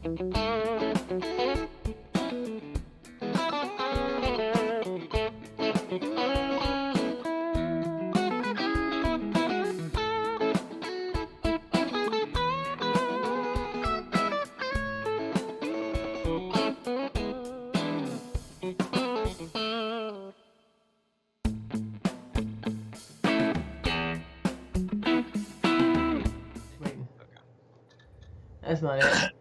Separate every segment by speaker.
Speaker 1: That's not it.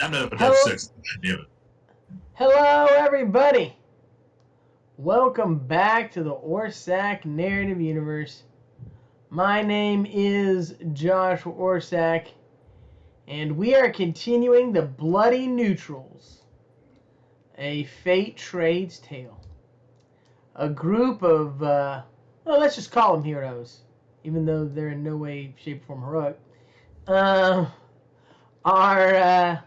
Speaker 2: I'm not up at F6. Damn it.
Speaker 1: Hello, everybody. Welcome back to the Orsak Narrative Universe. My name is Josh Orsak, and we are continuing the Bloody Neutrals, a Fate Trades tale. A group of, let's just call them heroes, even though they're in no way, shape, or form heroic. Are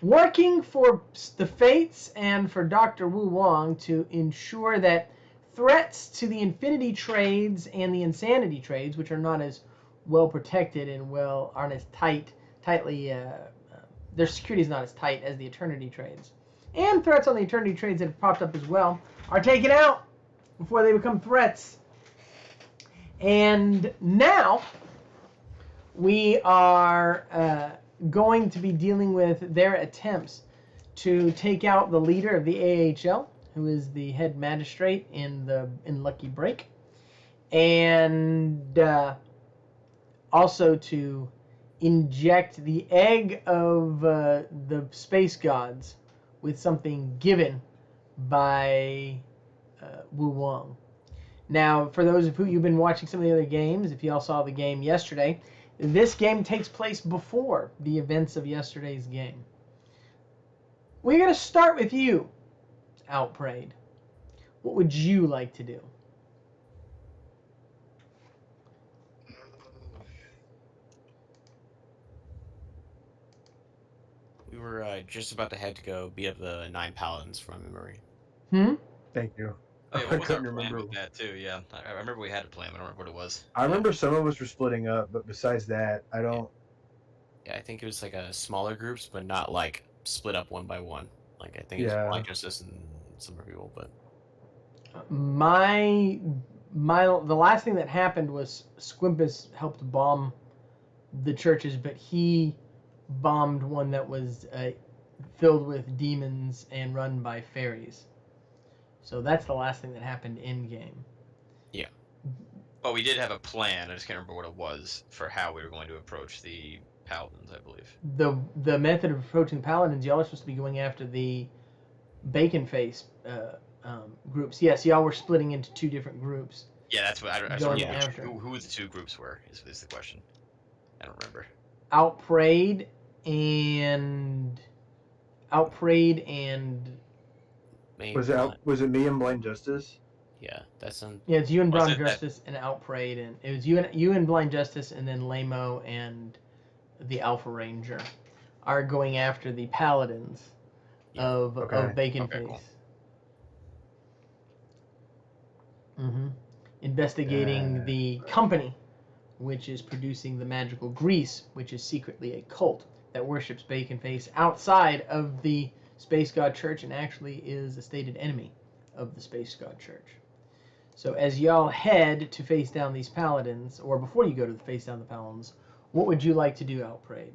Speaker 1: working for the Fates and for Dr. Wu Wong to ensure that threats to the Infinity Trades and the Insanity Trades, which are not as well protected and aren't as tightly, their security is not as tight as the Eternity Trades, and threats on the Eternity Trades that have popped up as well, are taken out before they become threats. And now we are going to be dealing with their attempts to take out the leader of the AHL, who is the head magistrate in Lucky Break, and also to inject the egg of the space gods with something given by Wu Wong. Now, for those of you've been watching some of the other games, if y'all saw the game yesterday, this game takes place before the events of yesterday's game. We're going to start with you, Outprayed. What would you like to do?
Speaker 3: We were just about to head to go beat up the 9 paladins from memory.
Speaker 4: Thank you.
Speaker 5: Oh, yeah,
Speaker 4: I
Speaker 5: what was our
Speaker 4: couldn't
Speaker 5: plan
Speaker 4: remember.
Speaker 5: with that too? Yeah, I remember we had a plan. I don't remember what it was.
Speaker 4: I remember some of us were splitting up, but besides that, I don't.
Speaker 3: Yeah, I think it was like a smaller groups, but not like split up one by one. Like I think it
Speaker 4: Yeah.
Speaker 3: was like just us and some other people, but
Speaker 1: The last thing that happened was Squimpus helped bomb the churches, but he bombed one that was filled with demons and run by fairies. So that's the last thing that happened in game.
Speaker 3: yeah.
Speaker 5: Oh, we did have a plan. I just can't remember what it was for how we were going to approach the paladins, I believe.
Speaker 1: The method of approaching the paladins, y'all are supposed to be going after the bacon face groups. Yes, y'all were splitting into two different groups.
Speaker 5: Yeah, that's what I just
Speaker 1: Going
Speaker 5: remember
Speaker 1: after.
Speaker 5: who the two groups were is the question. I don't remember.
Speaker 1: Outprayed and
Speaker 4: Was it me and Blind Justice?
Speaker 3: Yeah, that's on.
Speaker 1: Yeah, it's you and
Speaker 5: Was
Speaker 1: Blind
Speaker 5: it that-
Speaker 1: Justice and Outprayed, and it was you and Blind Justice, and then Lamo and the Alpha Ranger are going after the paladins
Speaker 3: Yeah.
Speaker 1: of Bacon
Speaker 5: Okay,
Speaker 1: Face. Cool. Investigating the company, which is producing the magical grease, which is secretly a cult that worships Bacon Face outside of the Space God Church and actually is a stated enemy of the Space God Church. So as y'all head to face down these paladins, or before you go to face down the paladins, what would you like to do, Outprayed?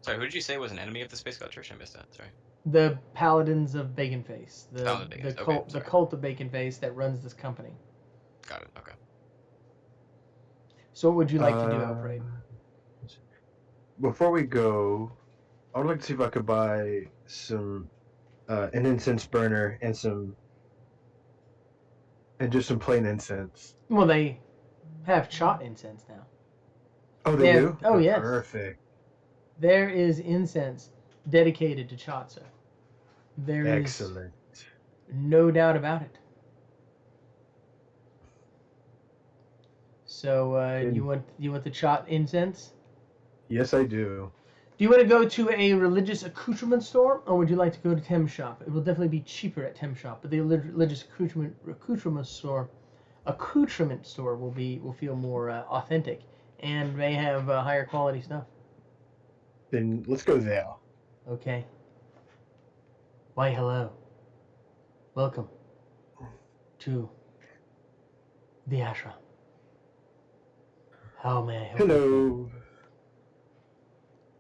Speaker 5: Sorry, who did you say was an enemy of the Space God Church? I missed that. Sorry.
Speaker 1: The paladins of Bacon Face, the
Speaker 5: Okay,
Speaker 1: the cult of Bacon Face that runs this company.
Speaker 5: Got it. Okay.
Speaker 1: So what would you like to do, Outprayed?
Speaker 4: Before we go, I would like to see if I could buy some an incense burner and just some plain incense.
Speaker 1: Well, they have chot incense now.
Speaker 4: Oh, they do?
Speaker 1: Oh, yes.
Speaker 4: Perfect.
Speaker 1: There is incense dedicated to Chatsa. There is
Speaker 4: Excellent.
Speaker 1: no doubt about it. So you want the Chot incense?
Speaker 4: Yes, I do.
Speaker 1: Do you want to go to a religious accoutrement store, or would you like to go to Tem Shop? It will definitely be cheaper at Tem Shop, but the religious accoutrement store will feel more authentic and may have higher quality stuff.
Speaker 4: Then let's go there.
Speaker 1: Okay. Why, hello. Welcome to the ashram. How may I help you?
Speaker 4: Hello.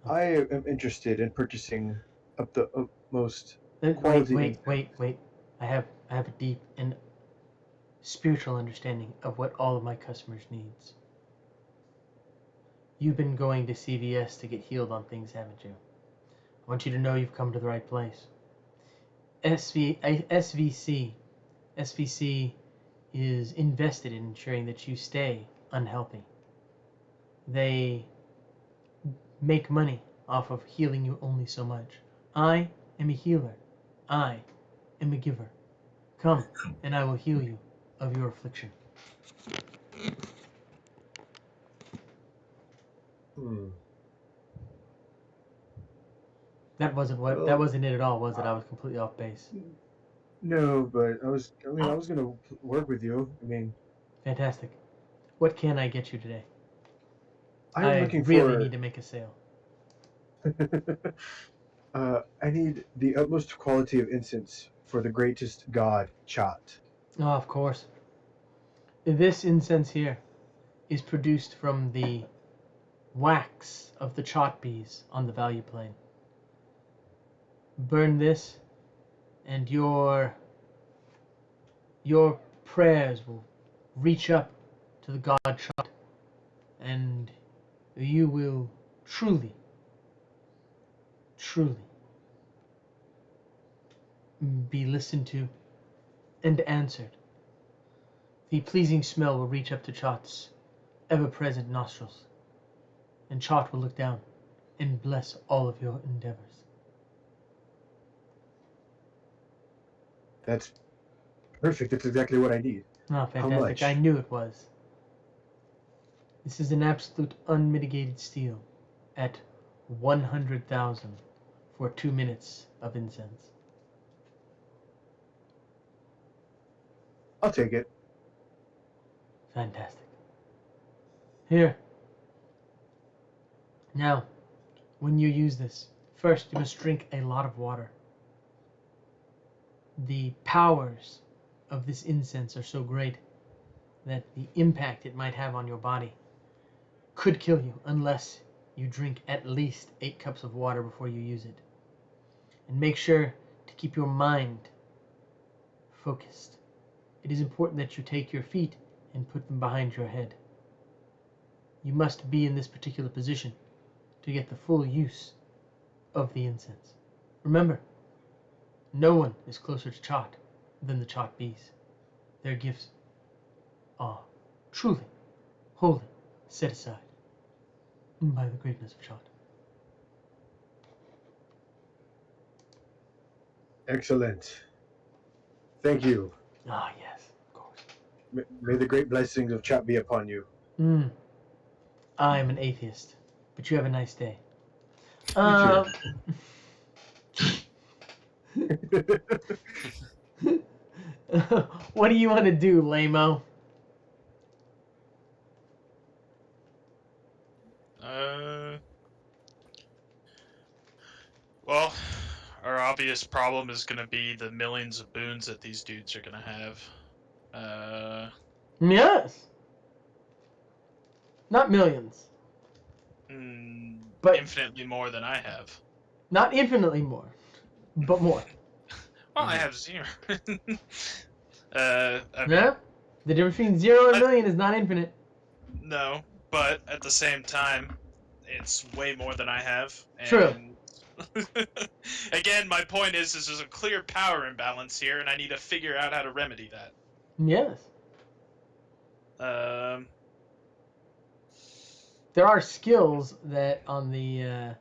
Speaker 1: Okay.
Speaker 4: I am interested in purchasing up the utmost
Speaker 1: Wait,
Speaker 4: quality.
Speaker 1: wait. I have a deep and spiritual understanding of what all of my customers' needs. You've been going to CVS to get healed on things, haven't you? I want you to know you've come to the right place. SVC is invested in ensuring that you stay unhealthy. They make money off of healing you only so much. I am a healer. I am a giver. Come, and I will heal you of your affliction. That wasn't it at all, was it? I was completely off base.
Speaker 4: No, but I was gonna work with you. I mean,
Speaker 1: Fantastic. What can I get you today?
Speaker 4: I'm
Speaker 1: I
Speaker 4: looking
Speaker 1: really
Speaker 4: for.
Speaker 1: need to make a sale.
Speaker 4: I need the utmost quality of incense for the greatest god, Chat.
Speaker 1: Oh, of course. This incense here is produced from the wax of the chot bees on the value plane. Burn this, and your prayers will reach up to the god Chot, and you will truly be listened to and answered. The pleasing smell will reach up to Chot's ever-present nostrils, and Chot will look down and bless all of your endeavors.
Speaker 4: That's perfect. That's exactly what I need.
Speaker 1: Oh,
Speaker 4: How
Speaker 1: fantastic.
Speaker 4: much?
Speaker 1: I knew it was. This is an absolute unmitigated steal at 100,000 for 2 minutes of incense.
Speaker 4: I'll take it.
Speaker 1: Fantastic. Here. Now, when you use this, first you must drink a lot of water. The powers of this incense are so great that the impact it might have on your body could kill you unless you drink at least 8 cups of water before you use it. And make sure to keep your mind focused. It is important that you take your feet and put them behind your head. You must be in this particular position to get the full use of the incense. Remember, no one is closer to Chot than the Chot bees. Their gifts are truly, wholly set aside by the greatness of Chot.
Speaker 4: Excellent. Thank you.
Speaker 1: Ah, yes, of course.
Speaker 4: May the great blessings of Chat be upon you.
Speaker 1: I am an atheist, but you have a nice day.
Speaker 4: You
Speaker 1: What do you want to do, lame-o?
Speaker 6: Well, our obvious problem is going to be the millions of boons that these dudes are going to have.
Speaker 1: Yes. Not millions. But
Speaker 6: infinitely more than I have.
Speaker 1: not infinitely more, but more.
Speaker 6: Well, I have 0. I mean,
Speaker 1: Yeah? The difference between 0 and a million is not infinite.
Speaker 6: no, but at the same time, it's way more than I have. And
Speaker 1: True.
Speaker 6: Again, my point is there's a clear power imbalance here, and I need to figure out how to remedy that.
Speaker 1: Yes.
Speaker 6: Um,
Speaker 1: There are skills that on the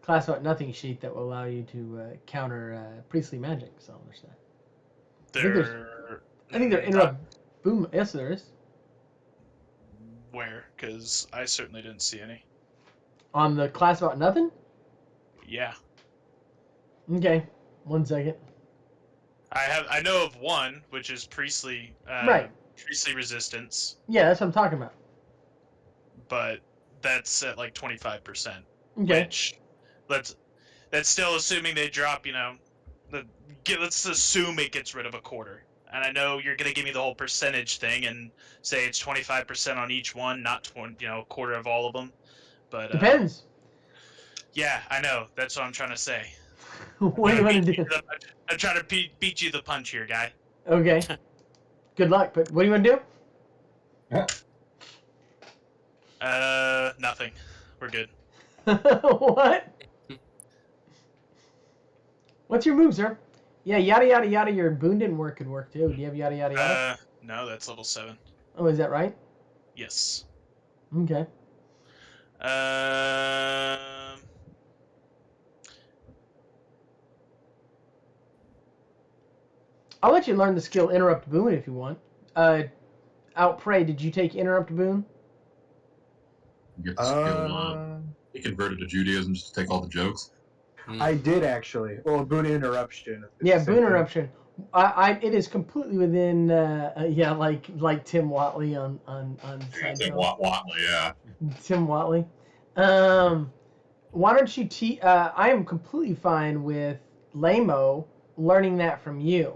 Speaker 1: class about nothing sheet that will allow you to counter priestly magic. So there's that. I think they're interrupt. Boom. Yes, there is.
Speaker 6: Where? Because I certainly didn't see any.
Speaker 1: On the class about nothing.
Speaker 6: Yeah.
Speaker 1: Okay. 1 second.
Speaker 6: I know of one, which is priestly.
Speaker 1: Right.
Speaker 6: Priestly resistance.
Speaker 1: Yeah, that's what I'm talking about.
Speaker 6: But that's at like 25%.
Speaker 1: Okay.
Speaker 6: Which, that's still assuming they drop. Let's assume it gets rid of a quarter. And I know you're gonna give me the whole percentage thing and say it's 25% on each one, not 20, a quarter of all of them. But
Speaker 1: Depends.
Speaker 6: yeah, I know. That's what I'm trying to say.
Speaker 1: What do you want to do?
Speaker 6: I'm trying to beat you the punch here, guy.
Speaker 1: Okay. Good luck. But what do you want to
Speaker 6: Nothing. We're good.
Speaker 1: do? What? What's your move, sir? Yeah, yada yada yada. Your boon didn't work. Could work too. Do you have yada yada yada?
Speaker 6: No, that's level 7.
Speaker 1: Oh, is that right?
Speaker 6: Yes.
Speaker 1: Okay. I'll let you learn the skill interrupt boon if you want. Outpray. Did you take interrupt boon?
Speaker 2: Get the skill. He converted to Judaism just to take all the jokes.
Speaker 4: I did actually. Well, boon interruption.
Speaker 1: Yeah, boon interruption. It is completely within. Yeah, like Tim Watley on
Speaker 2: Tim
Speaker 1: Seinfeld.
Speaker 2: Watley, yeah.
Speaker 1: Tim Watley. Why don't you I am completely fine with Lamo learning that from you.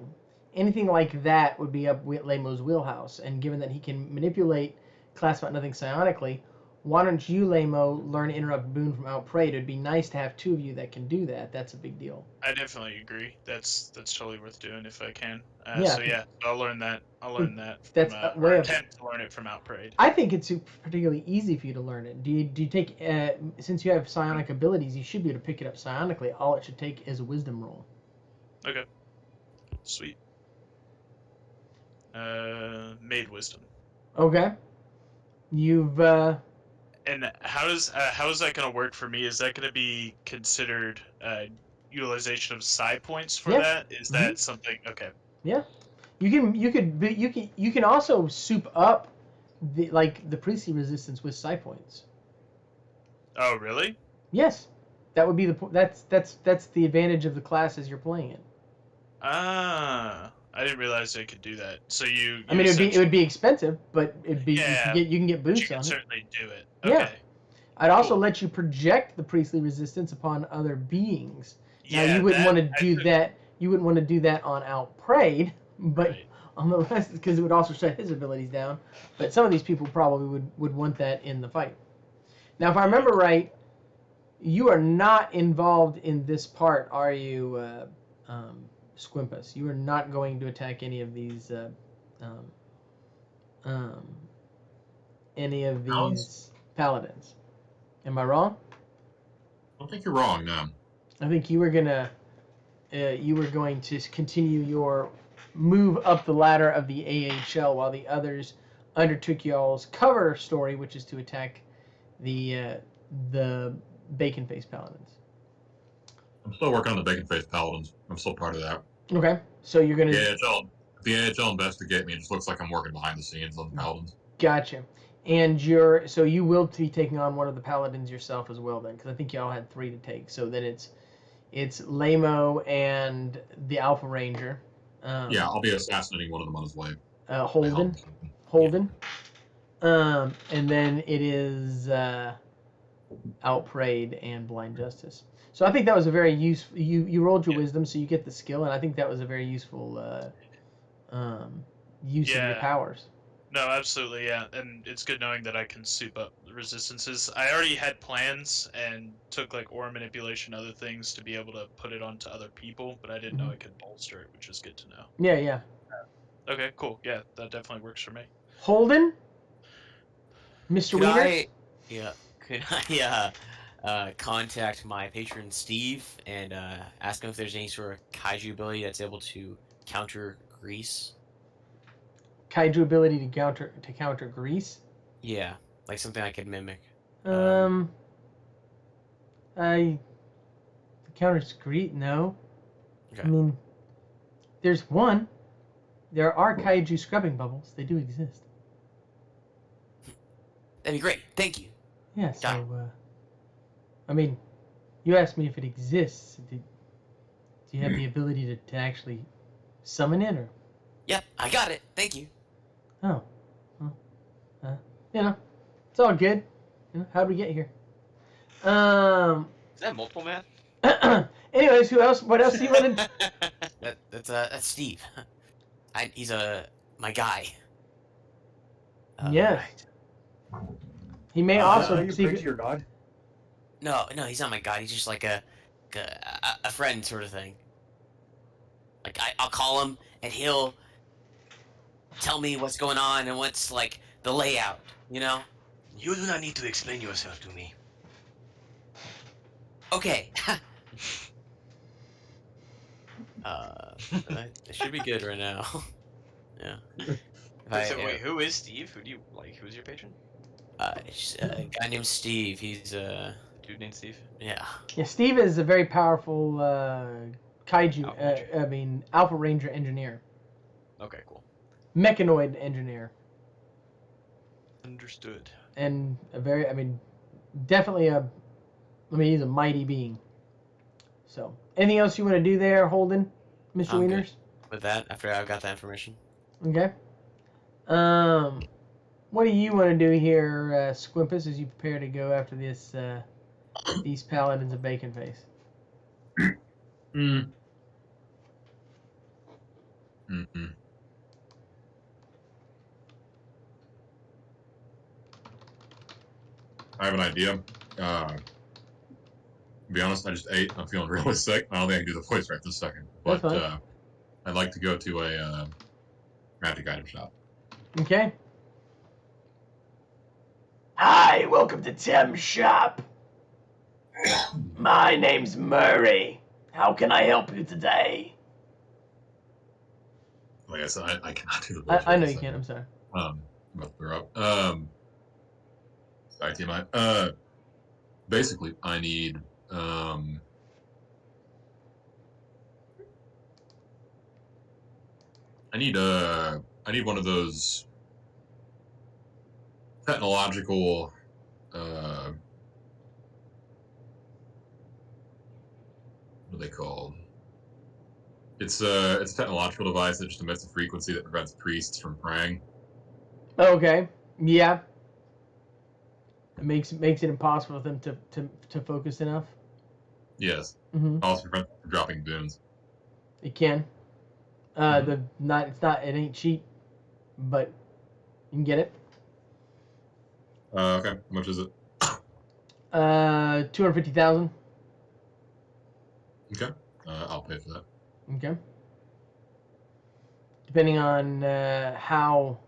Speaker 1: Anything like that would be up with Lamo's wheelhouse. And given that he can manipulate class about nothing psionically, why don't you, Lamo, learn interrupt boon from Outprayed? It'd be nice to have two of you that can do that. That's a big deal.
Speaker 6: I definitely agree. That's totally worth doing if I can.
Speaker 1: Yeah.
Speaker 6: So yeah, I'll learn that.
Speaker 1: That's
Speaker 6: from,
Speaker 1: way
Speaker 6: or
Speaker 1: up.
Speaker 6: attempt to learn it from Outprayed.
Speaker 1: I think it's particularly easy for you to learn it. Do you take since you have psionic abilities, you should be able to pick it up psionically. All it should take is a wisdom roll.
Speaker 6: Okay. Sweet. Made wisdom.
Speaker 1: Okay. You've
Speaker 6: And how is that going to work for me? Is that going to be considered utilization of psi points for
Speaker 1: Yeah.
Speaker 6: that? Is that something? Okay.
Speaker 1: Yeah. You can also soup up the priestly resistance with psi points.
Speaker 6: Oh really?
Speaker 1: Yes. That would be that's the advantage of the class as you're playing it.
Speaker 6: Ah, I didn't realize I could do that. So you
Speaker 1: I mean, it would be expensive, but it'd be
Speaker 6: Yeah,
Speaker 1: you can get
Speaker 6: but you
Speaker 1: boosts
Speaker 6: can
Speaker 1: on it.
Speaker 6: certainly do it.
Speaker 1: Yeah.
Speaker 6: Okay.
Speaker 1: I'd also
Speaker 6: Cool.
Speaker 1: let you project the priestly resistance upon other beings. Now
Speaker 6: Yeah,
Speaker 1: you wouldn't want to
Speaker 6: I
Speaker 1: do
Speaker 6: took-
Speaker 1: that. You wouldn't want to do that on Outprayed, but
Speaker 6: Right.
Speaker 1: on the rest, because it would also shut his abilities down. But some of these people probably would want that in the fight. Now, if I remember right, you are not involved in this part, are you, Squimpus? You are not going to attack any of these, paladins. Am I wrong?
Speaker 2: I don't think you're wrong, no.
Speaker 1: I think you were going to continue your move up the ladder of the AHL while the others undertook y'all's cover story, which is to attack the bacon-faced paladins.
Speaker 2: I'm still working on the bacon-faced paladins. I'm still part of that.
Speaker 1: Okay, so you're gonna.
Speaker 2: The AHL investigate me. It just looks like I'm working behind the scenes on the paladins.
Speaker 1: Gotcha. And so you will be taking on one of the paladins yourself as well, then, because I think y'all had 3 to take. So then it's Lamo and the Alpha Ranger.
Speaker 2: Yeah, I'll be assassinating one of them on his way.
Speaker 1: Holden. And then it is Outprayed and Blind Justice. So I think that was a very useful. You rolled your wisdom, so you get the skill, and I think that was a very useful use of your powers.
Speaker 6: No, absolutely, yeah. And it's good knowing that I can soup up the resistances. I already had plans and took like aura manipulation, other things to be able to put it onto other people, but I didn't know I could bolster it, which is good to know.
Speaker 1: Yeah.
Speaker 6: Okay, cool. Yeah, that definitely works for me.
Speaker 1: Holden? Mr. Wieners?
Speaker 3: Could I contact my patron Steve and ask him if there's any sort of kaiju ability that's able to counter grease?
Speaker 1: Kaiju ability to counter grease?
Speaker 3: Yeah, like something I could mimic.
Speaker 1: I counters grease? No.
Speaker 3: Okay.
Speaker 1: I mean, there's one. There are kaiju scrubbing bubbles. They do exist.
Speaker 3: That'd be great. Thank you.
Speaker 1: Yeah. So, I mean, you asked me if it exists. Do you have the ability to actually summon it, or?
Speaker 3: Yep, I got it. Thank you.
Speaker 1: Oh, well, it's all good. How'd we get here?
Speaker 5: Is that multiple man?
Speaker 1: Anyways, who else? What else do you want to?
Speaker 3: That's Steve. He's my guy.
Speaker 1: Yes. He may
Speaker 4: Is that
Speaker 1: also
Speaker 4: how you
Speaker 1: see.
Speaker 4: pray to your god?
Speaker 3: No, he's not my guy. He's just like a friend sort of thing. Like I'll call him and he'll tell me what's going on and what's like the layout. You know?
Speaker 5: You do not need to explain yourself to me.
Speaker 3: Okay. That should be good right now. Yeah.
Speaker 5: Wait, who is Steve? Who do you like? Who's your patron?
Speaker 3: It's a guy named Steve. He's
Speaker 5: Dude named Steve.
Speaker 3: yeah.
Speaker 1: Yeah, Steve is a very powerful kaiju.
Speaker 5: Alpha Ranger.
Speaker 1: Alpha Ranger engineer,
Speaker 5: Okay, cool.
Speaker 1: mechanoid engineer,
Speaker 5: Understood.
Speaker 1: and definitely he's a mighty being. So, anything else you want to do there, Holden, Mr.
Speaker 3: I'm good.
Speaker 1: Wieners?
Speaker 3: With that, after I've got that information.
Speaker 1: Okay. What do you want to do here, Squimpus, as you prepare to go after these paladins of Bacon Face?
Speaker 2: Mm. I have an idea. To be honest, I just ate. I'm feeling really sick. I don't think I can do the voice right this second. But
Speaker 1: That's fine.
Speaker 2: I'd like to go to a magic item shop.
Speaker 1: Okay. Hi, welcome to Tim's shop. My name's Murray. How can I help you today?
Speaker 2: Like I said, I cannot do the voice.
Speaker 1: I know you can. I'm sorry.
Speaker 2: I'm about to throw up. Sorry, TMI. Basically, I need I need one of those technological what are they called? It's a technological device that just emits a frequency that prevents priests from praying.
Speaker 1: Okay. Yeah. It makes it impossible for them to focus enough.
Speaker 2: Yes.
Speaker 1: Mm-hmm.
Speaker 2: Also prevents them from dropping boons.
Speaker 1: It can. It ain't cheap, but you can get it.
Speaker 2: Okay. How much is it?
Speaker 1: 250,000.
Speaker 2: Okay. I'll pay for that.
Speaker 1: Okay. Depending on how,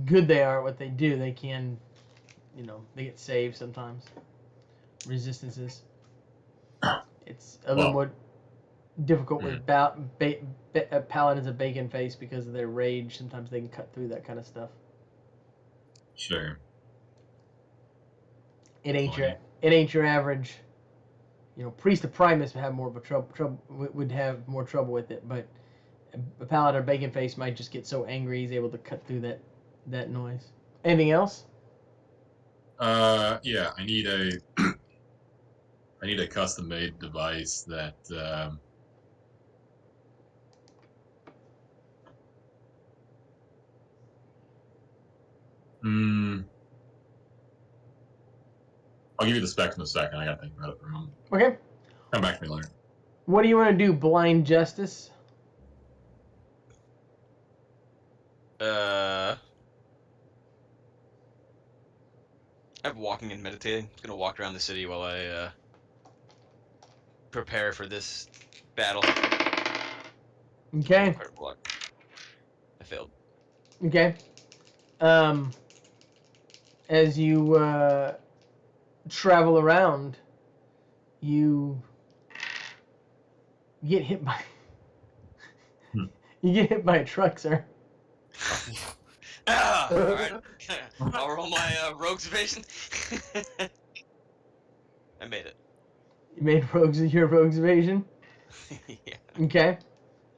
Speaker 1: good they are at what they do, they can, they get saved sometimes. Resistances. It's a little more difficult with paladins of Bacon Face because of their rage. Sometimes they can cut through that kind of stuff.
Speaker 2: Sure.
Speaker 1: It ain't your average. Priest of Primus would have more of a would have more trouble with it, but a paladin or Bacon Face might just get so angry he's able to cut through that noise. Anything else?
Speaker 2: Yeah, I need a custom-made device that I'll give you the specs in a second. I gotta think about it for a moment.
Speaker 1: Okay.
Speaker 2: Come back to me later.
Speaker 1: What do you want to do, Blind Justice?
Speaker 5: I'm walking and meditating. Just gonna walk around the city while I prepare for this battle.
Speaker 1: Okay.
Speaker 5: Incredible luck. I failed.
Speaker 1: Okay. As you travel around, you get hit by a truck, sir.
Speaker 5: Alright. I'll roll my rogue's evasion. I made it.
Speaker 1: You made your rogue's evasion?
Speaker 5: Yeah.
Speaker 1: Okay.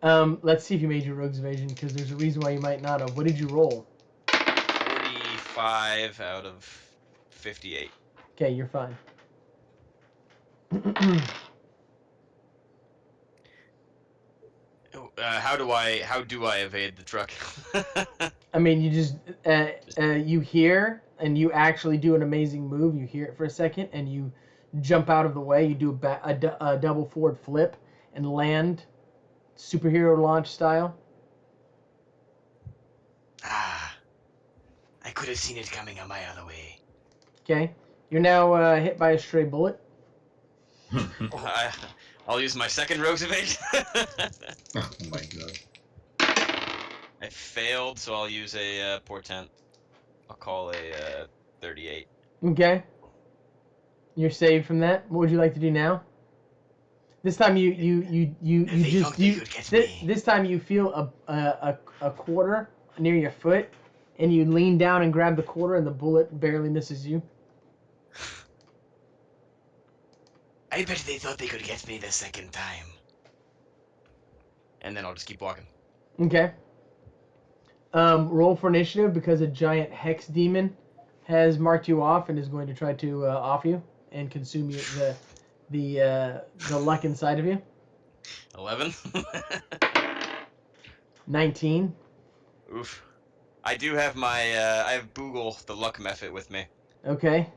Speaker 1: Let's see if you made your rogue's evasion, because there's a reason why you might not have. What did you roll?
Speaker 5: 45 out of 58.
Speaker 1: Okay, you're fine.
Speaker 5: How do I evade the truck?
Speaker 1: I mean, you just you hear and you actually do an amazing move. You hear it for a second, and you jump out of the way. You do a double forward flip and land, superhero launch style.
Speaker 3: Ah, I could have seen it coming a mile away.
Speaker 1: Okay, you're now hit by a stray bullet.
Speaker 5: I'll use my second rogue's evasion.
Speaker 2: Oh my god.
Speaker 5: I failed, so I'll use a portent. I'll call a 38.
Speaker 1: Okay, you're saved from that. What would you like to do now? This time this time you feel a quarter near your foot, and you lean down and grab the quarter, and the bullet barely misses you.
Speaker 3: I bet they thought they could get me the second time.
Speaker 5: And then I'll just keep walking.
Speaker 1: Okay. Roll for initiative because a giant hex demon has marked you off and is going to try to off you and consume you, the luck inside of you.
Speaker 5: 11.
Speaker 1: 19.
Speaker 5: Oof. I do have my I have Boogle the luck method with me.
Speaker 1: Okay.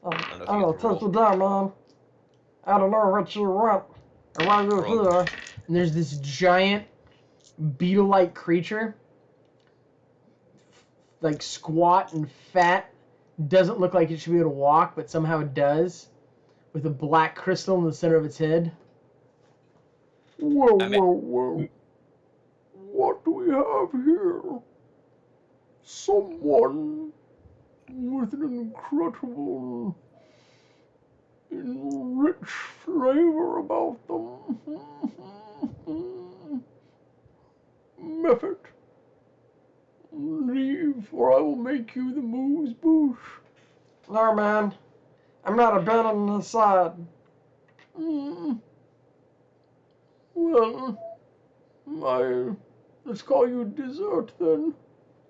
Speaker 5: don't know if you
Speaker 1: I'm gonna
Speaker 5: have to
Speaker 1: take you down, man. I don't know what you want or why you're
Speaker 5: Roll.
Speaker 1: here. And there's this giant beetle-like creature, like squat and fat. Doesn't look like it should be able to walk, but somehow it does, with a black crystal in the center of its head. Whoa, whoa. What do we have here? Someone with an incredible, rich flavor about them. Method. Leave, or I will make you the moves boosh. No, man. I'm not abandoning the side. Well, let's call you dessert then,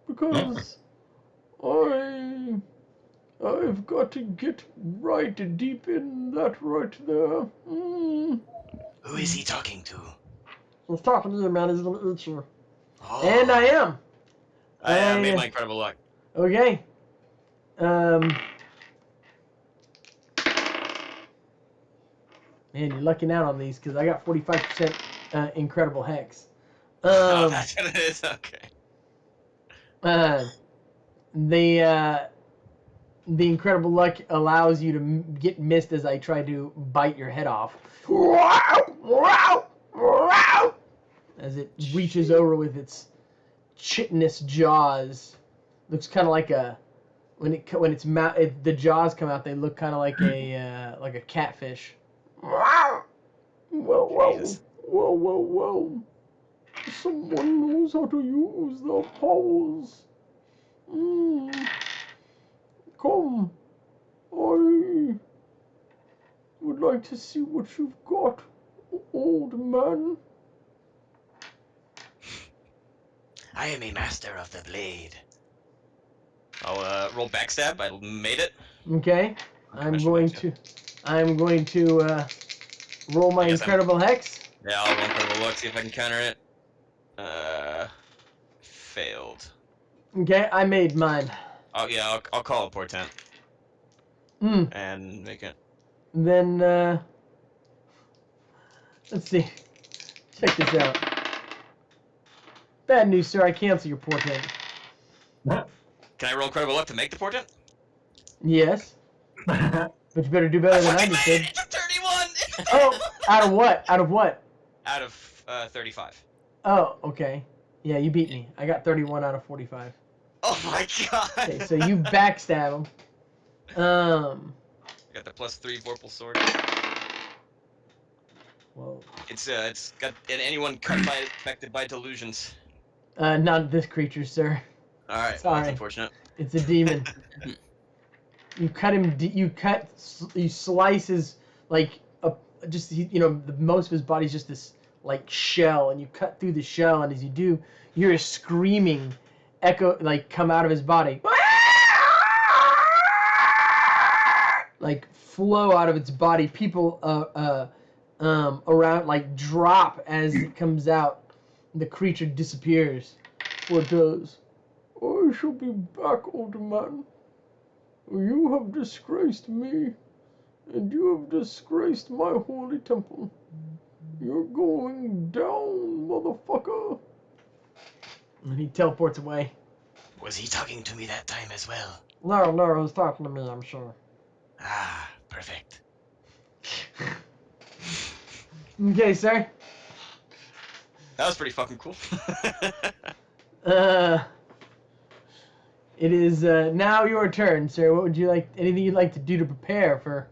Speaker 1: because I've got to get right deep in that right there.
Speaker 3: Who is he talking to?
Speaker 1: He's talking to you, man. He's gonna eat you.
Speaker 3: Oh.
Speaker 1: And I am.
Speaker 5: I made my incredible luck.
Speaker 1: Okay. Man, you're lucking out on these because I got 45% incredible hex.
Speaker 5: Oh, that's what it is. Okay.
Speaker 1: The incredible luck allows you to get missed as I try to bite your head off. As it reaches over with its chitinous jaws. Looks kind of like a the jaws come out, they look kind of like a catfish. Well.
Speaker 5: Jesus.
Speaker 1: Well. Someone knows how to use their powers. Come. I would like to see what you've got, old man.
Speaker 3: I am a master of the blade.
Speaker 5: I'll roll backstab. I made it.
Speaker 1: Okay. I'm going to roll my
Speaker 5: I guess
Speaker 1: incredible hex.
Speaker 5: Yeah, I'll roll incredible luck, see if I can counter it. Failed.
Speaker 1: Okay, I made mine.
Speaker 5: Oh yeah, I'll call a portent
Speaker 1: Hmm.
Speaker 5: and make it.
Speaker 1: Then let's see. Check this out. Bad news, sir. I cancel your portent.
Speaker 2: What?
Speaker 5: Can I roll incredible luck to make the portent?
Speaker 1: Yes, but you better do better than I
Speaker 5: fucking
Speaker 1: just
Speaker 5: made
Speaker 1: did.
Speaker 5: it! It's a 31!
Speaker 1: Oh, out of what? Out of what?
Speaker 5: Out of 35.
Speaker 1: Oh, okay. Yeah, you beat me. I got 31 out of 45.
Speaker 5: Oh my god!
Speaker 1: Okay, so you backstab him.
Speaker 5: I got the +3 Vorpal sword.
Speaker 1: Well,
Speaker 5: It's got anyone affected by delusions.
Speaker 1: not this creature, sir.
Speaker 5: All right, well,
Speaker 1: Sorry.
Speaker 5: that's unfortunate.
Speaker 1: It's a demon. You cut him. You slice his most of his body's just this like shell, and you cut through the shell, and as you do, you hear a screaming echo come out of his body, like flow out of its body. People around drop as it comes out. The creature disappears. What does? I I shall be back, old man. You have disgraced me, and you have disgraced my holy temple. You're going down, motherfucker. And he teleports away.
Speaker 3: Was he talking to me that time as well?
Speaker 1: No, he's talking to me, I'm sure.
Speaker 3: Ah, perfect.
Speaker 1: Okay, sir.
Speaker 5: That was pretty fucking cool.
Speaker 1: It is now your turn, sir. What would you like? Anything you'd like to do to prepare for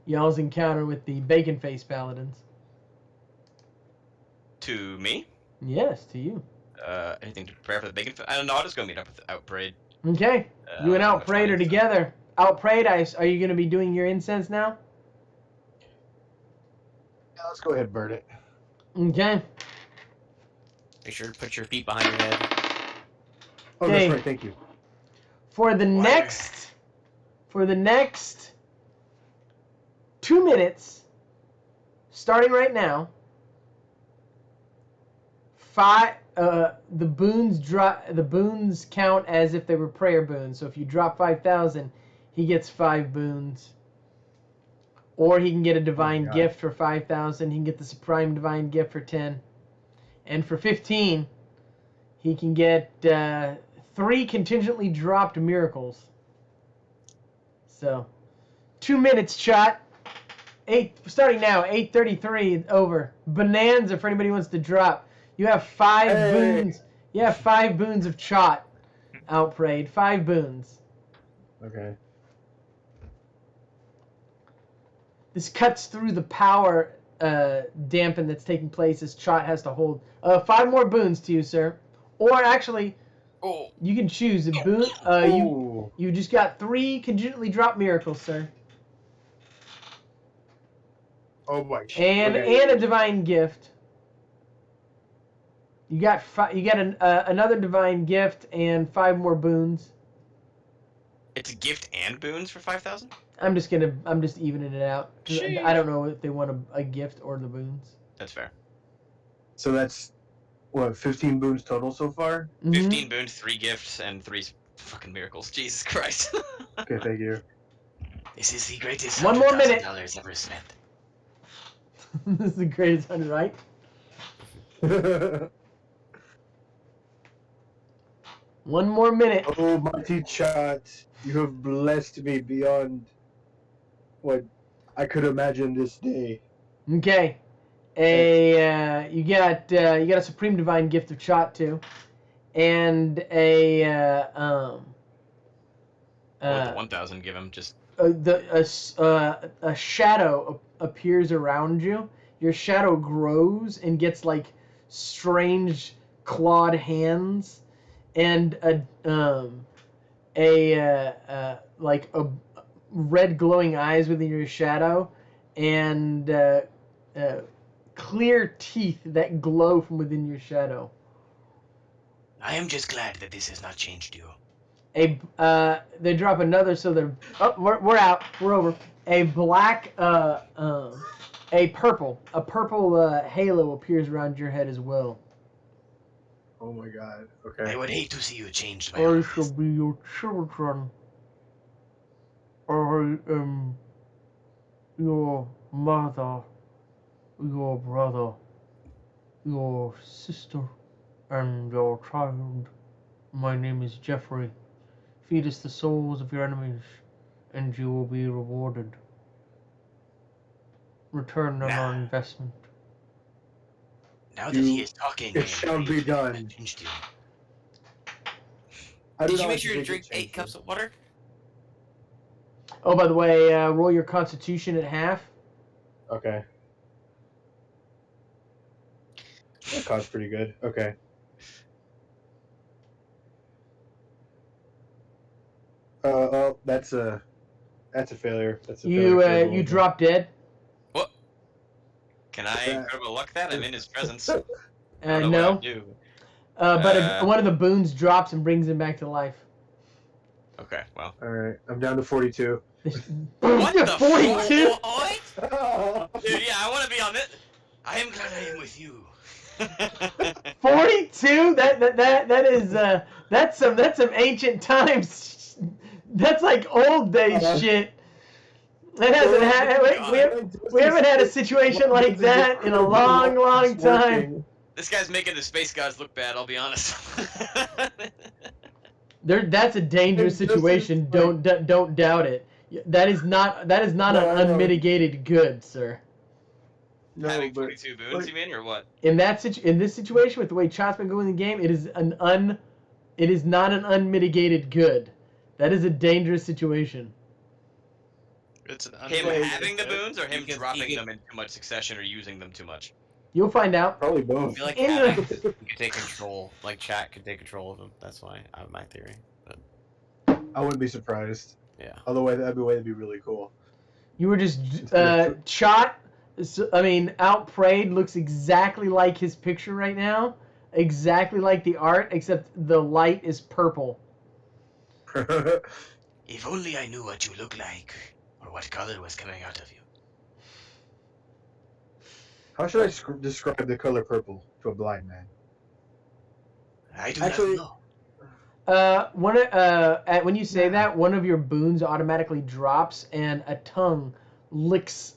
Speaker 1: y'all's encounter with the bacon face paladins?
Speaker 5: To me?
Speaker 1: Yes, to you.
Speaker 5: Anything to prepare for the bacon? I don't know. I'll just go meet up with Outbraid.
Speaker 1: Okay. You and
Speaker 5: I'm gonna
Speaker 1: Outpraid are
Speaker 5: find
Speaker 1: together. Outpraid, are you going to be doing your incense now?
Speaker 4: Yeah, let's go ahead and burn it.
Speaker 1: Okay.
Speaker 3: Make sure to put your feet behind your head.
Speaker 4: Oh,
Speaker 1: Okay.
Speaker 4: that's right. Thank you.
Speaker 1: For the next 2 minutes, starting right now, the boons count as if they were prayer boons. So if you drop 5,000, he gets 5 boons. Or he can get a divine gift for 5,000. He can get the supreme divine gift for 10. And for 15, he can get 3 contingently dropped miracles. So, 2 minutes, chat. Starting now, 8:33 over. Bonanza for anybody who wants to drop. You have 5 boons. You have 5 boons of Chot. Outprayed. 5 boons.
Speaker 4: Okay.
Speaker 1: This cuts through the power dampen that's taking place as Chot has to hold 5 more boons to you, sir. Or actually, you can choose a boon. You just got 3 contingently dropped miracles, sir.
Speaker 4: Oh my.
Speaker 1: And a divine gift. You got another divine gift and 5 more boons.
Speaker 5: It's a gift and boons for 5,000?
Speaker 1: I'm just evening it out. I don't know if they want a gift or the boons.
Speaker 5: That's fair.
Speaker 4: So that's what, 15 boons total so far?
Speaker 5: 15 boons, 3 gifts, and 3 fucking miracles. Jesus Christ.
Speaker 4: Okay, thank you.
Speaker 3: This is the greatest
Speaker 1: One more minute.
Speaker 3: $100,000 ever spent.
Speaker 1: This is the greatest 100, right? 1 more minute.
Speaker 4: Oh, mighty Chot, you have blessed me beyond what I could imagine this day.
Speaker 1: Okay. You got a supreme divine gift of Chot too, and
Speaker 5: What would the 1,000 give him? Just
Speaker 1: a shadow appears around you. Your shadow grows and gets like strange clawed hands, and like a red glowing eyes within your shadow, and clear teeth that glow from within your shadow.
Speaker 3: I am just glad that this has not changed you.
Speaker 1: They drop another, so they're we're out. We're over. A black a purple halo appears around your head as well.
Speaker 4: Oh my god. Okay.
Speaker 3: I would hate to see you changed by
Speaker 1: I
Speaker 3: all
Speaker 1: shall
Speaker 3: this.
Speaker 1: be your children. I am your mother, your brother, your sister, and your child. My name is Jeffrey. Feed us the souls of your enemies, and you will be rewarded. Return on our investment.
Speaker 3: Now that he is talking,
Speaker 4: It shall be done.
Speaker 3: Changed you.
Speaker 5: Did you make sure to drink 8 cups of water?
Speaker 1: Oh, by the way, roll your Constitution at half.
Speaker 4: Okay. That costs pretty good. Okay. Oh, that's a failure. That's a failure.
Speaker 1: You drop dead.
Speaker 5: What? Can I incredible luck that? I'm in his presence.
Speaker 1: No.
Speaker 5: What
Speaker 1: But one of the boons drops and brings him back to life.
Speaker 5: Okay, well.
Speaker 4: Alright, I'm down to 42.
Speaker 5: What the
Speaker 1: 42?
Speaker 5: What? Dude, yeah, I want to be on it. I am glad I am with you.
Speaker 1: 42? That is That's some ancient times. That's like old days shit. That hasn't we haven't had a situation like that in a long time.
Speaker 5: This guy's making the space gods look bad. I'll be honest.
Speaker 1: That's a dangerous situation. Don't doubt it. That is not
Speaker 4: No,
Speaker 1: an
Speaker 4: I know.
Speaker 1: unmitigated good, sir.
Speaker 4: No,
Speaker 5: Having
Speaker 4: but
Speaker 5: 22 boons, you mean, or what?
Speaker 1: In this situation, with the way chat's been going in the game, it is not an unmitigated good. That is a dangerous situation.
Speaker 6: It's an
Speaker 5: Him
Speaker 6: unbelievable
Speaker 5: having the
Speaker 6: good.
Speaker 5: boons, or him
Speaker 3: Because
Speaker 5: dropping
Speaker 3: he
Speaker 5: them in too much succession, or using them too much?
Speaker 1: You'll find out.
Speaker 4: probably
Speaker 3: I
Speaker 4: both.
Speaker 3: feel like
Speaker 1: In
Speaker 3: having,
Speaker 1: the-
Speaker 3: you could take control, like chat could take control of him. That's why my theory. But
Speaker 4: I wouldn't be surprised.
Speaker 3: yeah,
Speaker 4: Otherwise, that'd be really cool.
Speaker 1: You were just Chot. Outprayed looks exactly like his picture right now, exactly like the art, except the light is purple.
Speaker 5: If only I knew what you look like, or what color was coming out of you.
Speaker 4: How should I describe the color purple to a blind man?
Speaker 5: I do
Speaker 4: Actually-
Speaker 5: not know.
Speaker 1: When you say that, one of your boons automatically drops, and a tongue licks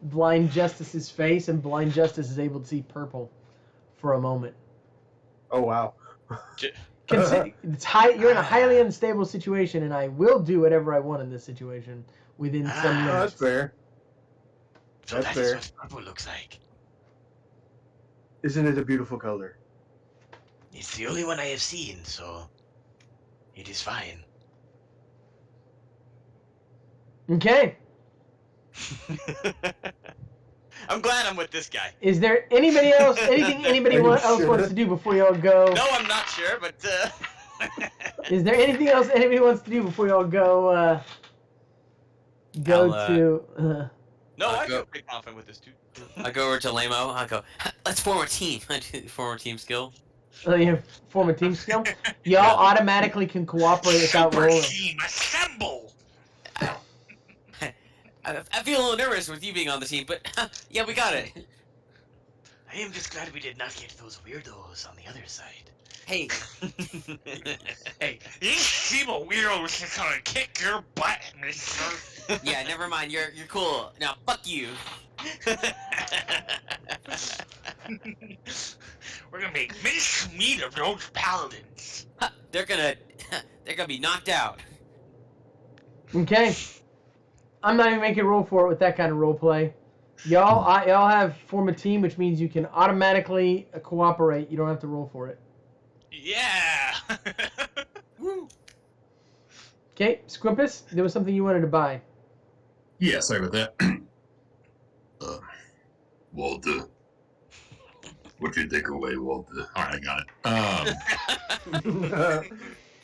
Speaker 1: Blind Justice's face, and Blind Justice is able to see purple for a moment.
Speaker 4: Oh wow.
Speaker 1: You're in a highly unstable situation, and I will do whatever I want in this situation within some
Speaker 5: Ah,
Speaker 4: No,
Speaker 1: limits.
Speaker 4: that's fair.
Speaker 5: So
Speaker 4: That's
Speaker 5: that is
Speaker 4: fair.
Speaker 5: what purple looks like.
Speaker 4: Isn't it a beautiful color?
Speaker 5: It's the only one I have seen, so it is fine.
Speaker 1: Okay.
Speaker 5: I'm glad I'm with this guy.
Speaker 1: Is there anything anybody
Speaker 4: Are you
Speaker 1: else
Speaker 4: sure?
Speaker 1: wants to do before y'all go?
Speaker 5: No, I'm not sure, but
Speaker 1: Is there anything else anybody wants to do before y'all go?
Speaker 5: no,
Speaker 3: I'll
Speaker 5: I feel
Speaker 3: go-
Speaker 5: pretty confident with this dude.
Speaker 3: I go over to Lamo. I go, let's form a team. I do form a team skill.
Speaker 1: You form a team skill. Y'all automatically can cooperate without
Speaker 6: Super
Speaker 1: rolling.
Speaker 6: team assemble.
Speaker 3: I feel a little nervous with you being on the team, but yeah, we got it.
Speaker 5: I am just glad we did not get those weirdos on the other side.
Speaker 3: Hey,
Speaker 6: Hey, you seem a weirdo who's just gonna kick your butt, mister.
Speaker 3: yeah, never mind. You're cool. Now, fuck you.
Speaker 6: We're gonna make mince meat of those paladins.
Speaker 3: They're gonna be knocked out.
Speaker 1: Okay. I'm not even making a roll for it with that kind of role play. Y'all have form a team, which means you can automatically cooperate. You don't have to roll for it.
Speaker 6: Yeah.
Speaker 1: Okay, Squimpus, there was something you wanted to buy.
Speaker 2: Yeah, sorry about that. Walter. What you take away, Walter? Alright, I got it.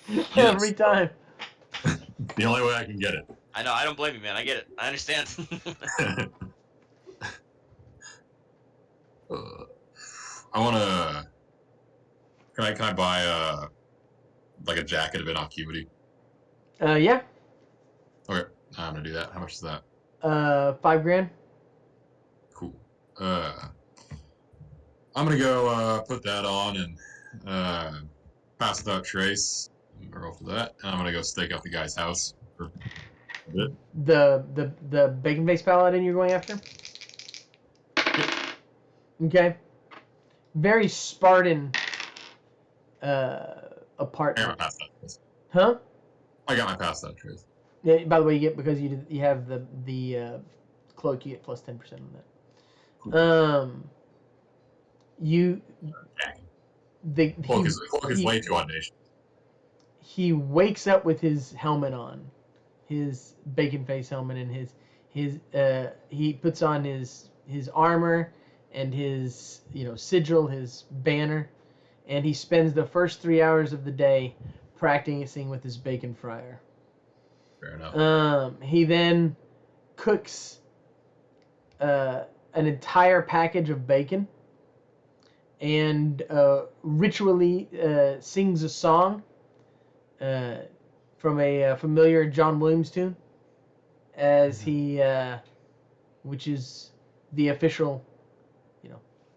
Speaker 2: Yes.
Speaker 1: Every time.
Speaker 2: The only way I can get it.
Speaker 5: I know, I don't blame you, man. I get it. I understand.
Speaker 2: I wanna. Can I buy like a jacket of inoccuity?
Speaker 1: Yeah.
Speaker 2: Okay, I'm gonna do that. How much is that?
Speaker 1: $5,000.
Speaker 2: Cool. I'm gonna go put that on and pass without trace. Roll for that. And I'm gonna go stake out the guy's house for a bit.
Speaker 1: The bacon face paladin you're going after? Okay. Very Spartan
Speaker 2: I
Speaker 1: apartment.
Speaker 2: got my pass that trace.
Speaker 1: Huh?
Speaker 2: I got my pass that trace.
Speaker 1: Yeah, by the way, you get because you have the cloak, you get plus 10% on that.
Speaker 2: Cloak is way too audacious.
Speaker 1: He wakes up with his helmet on, his bacon face helmet, and he puts on his armor and his sigil, his banner, and he spends the first 3 hours of the day practicing with his bacon fryer.
Speaker 2: Fair enough.
Speaker 1: He then cooks an entire package of bacon and ritually sings a song from a familiar John Williams tune, as he, which is the official,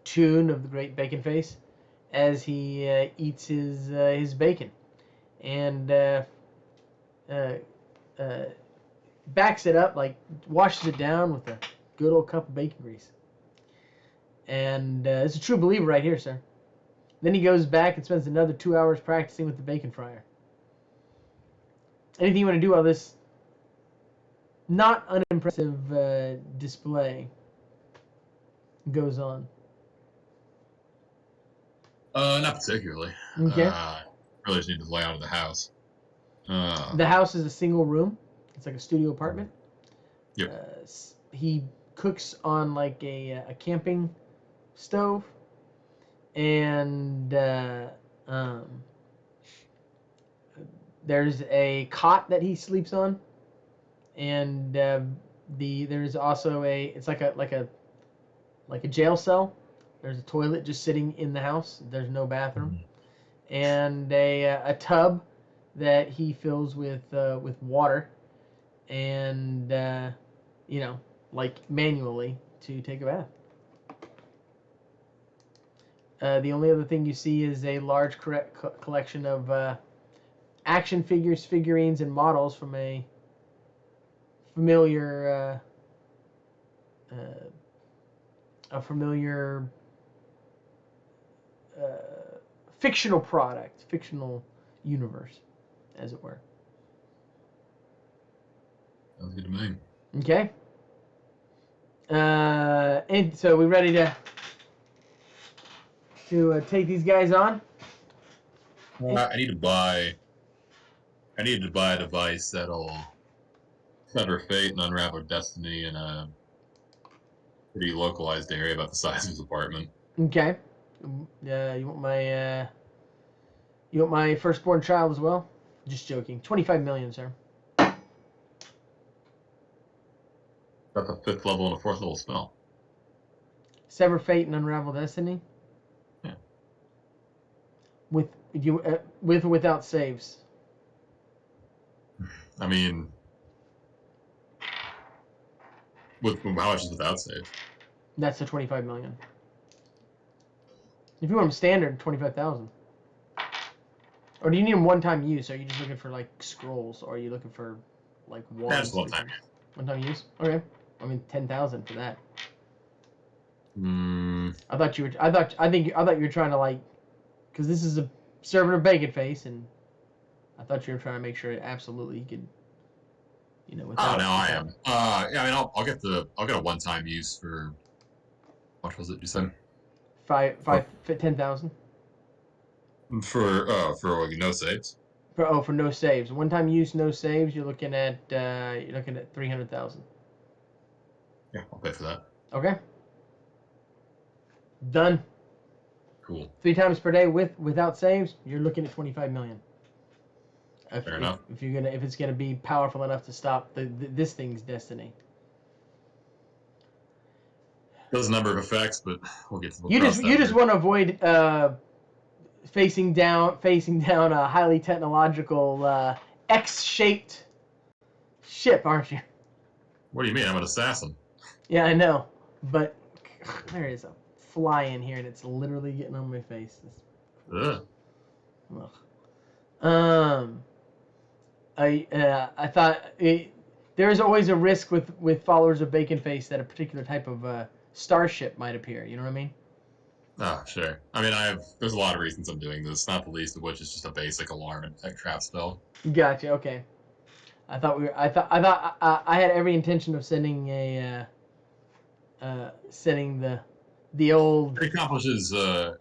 Speaker 1: tune of the Great Bacon Face. as he eats his bacon, and backs it up, like washes it down with a good old cup of bacon grease. And it's a true believer right here, sir. Then he goes back and spends another 2 hours practicing with the bacon fryer. Anything you want to do while this not unimpressive display goes on?
Speaker 2: Not particularly.
Speaker 1: Okay.
Speaker 2: Really just need to lay out of the house.
Speaker 1: The house is a single room. It's like a studio apartment.
Speaker 2: Yep.
Speaker 1: He cooks on like a camping stove, and there's a cot that he sleeps on, and there's also it's like a jail cell. There's a toilet just sitting in the house. There's no bathroom, and a tub that he fills with water, and like manually to take a bath. The only other thing you see is a large collection of action figures, figurines, and models from a familiar fictional product, fictional universe, as it were.
Speaker 2: Sounds good to me.
Speaker 1: Okay. And so we ready to take these guys on?
Speaker 2: I need to buy a device that'll sever fate and unravel destiny in a pretty localized area about the size of his apartment.
Speaker 1: Okay. You want my firstborn child as well? Just joking. 25 million, sir.
Speaker 2: That's a 5th level and a 4th level spell.
Speaker 1: Sever fate and unravel destiny.
Speaker 2: Yeah.
Speaker 1: With or without saves.
Speaker 2: I mean, with how much is without save?
Speaker 1: That's the 25 million. If you want them standard, 25,000. Or do you need them one-time use? Are you just looking for like scrolls, or are you looking for like one?
Speaker 2: That's one-time.
Speaker 1: One-time use. Okay. I mean, 10,000 for that. I thought you were trying to like, because this is a servant of Bacon Face, and I thought you were trying to make sure absolutely he could, without.
Speaker 2: Oh no, I am. Yeah, I mean, I'll get a one-time use for. What was it you said?
Speaker 1: 10,000.
Speaker 2: For like, no saves.
Speaker 1: For no saves. One-time use, no saves. You're looking at 300,000.
Speaker 2: Yeah, I'll pay for that.
Speaker 1: Okay. Done.
Speaker 2: Cool.
Speaker 1: 3 times per day without saves, you're looking at 25 million.
Speaker 2: Fair enough.
Speaker 1: If it's gonna be powerful enough to stop this thing's destiny.
Speaker 2: There's a number of effects, but we'll get to the.
Speaker 1: You just want to avoid facing down a highly technological X-shaped ship, aren't you?
Speaker 2: What do you mean? I'm an assassin.
Speaker 1: Yeah, I know, but there is a fly in here, and it's literally getting on my face.
Speaker 2: Ugh.
Speaker 1: Ugh. I thought there is always a risk with followers of Bacon Face that a particular type of starship might appear. You know what I mean?
Speaker 2: Oh, sure. I mean, there's a lot of reasons I'm doing this, not the least of which is just a basic alarm and tech trap spell.
Speaker 1: Gotcha. Okay. I thought I had every intention of sending the old.
Speaker 2: It accomplishes a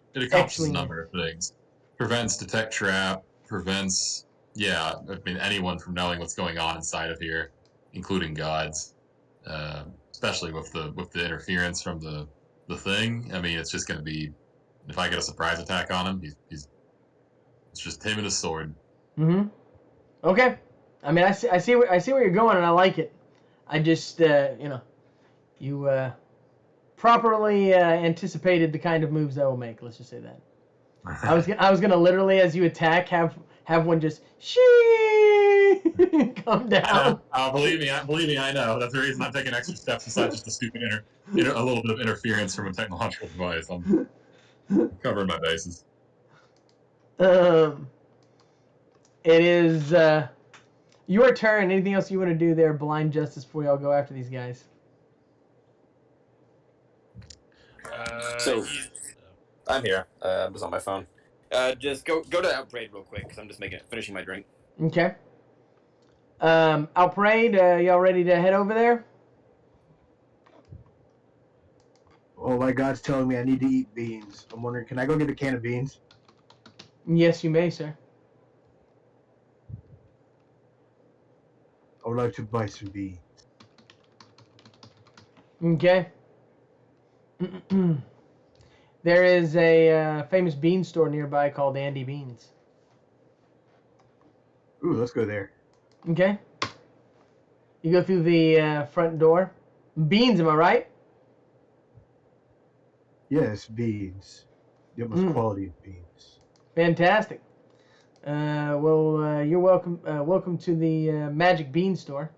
Speaker 2: number of things. Prevents detect trap. Prevents. Yeah, I mean anyone from knowing what's going on inside of here, including gods. Especially with the interference from the thing. I mean, it's just going to be, if I get a surprise attack on him, it's just him and his sword.
Speaker 1: Mm-hmm. Okay. I mean, I see where you're going, and I like it. I just you properly anticipated the kind of moves I will make. Let's just say that. I was gonna literally, as you attack, have one just come down.
Speaker 2: Believe me, I know. That's the reason I'm taking extra steps besides just a stupid a little bit of interference from a technological device. I'm covering my bases.
Speaker 1: It is your turn. Anything else you want to do there, Blind Justice, before y'all go after these guys?
Speaker 7: So-
Speaker 6: You-
Speaker 7: I'm here. I'm just on my phone. Just go to Outbraid real quick, because I'm just finishing my drink.
Speaker 1: Okay. Outparade, y'all ready to head over there?
Speaker 4: Oh my God's telling me I need to eat beans. I'm wondering, can I go get a can of beans?
Speaker 1: Yes, you may, sir.
Speaker 4: I would like to buy some beans.
Speaker 1: Okay. There is a famous bean store nearby called Andy Beans.
Speaker 4: Ooh, let's go there.
Speaker 1: Okay. You go through the front door. Beans, am I right?
Speaker 4: Yes, beans. The utmost
Speaker 1: Mm.
Speaker 4: quality of beans.
Speaker 1: Fantastic. You're welcome. Welcome to the Magic Bean Store.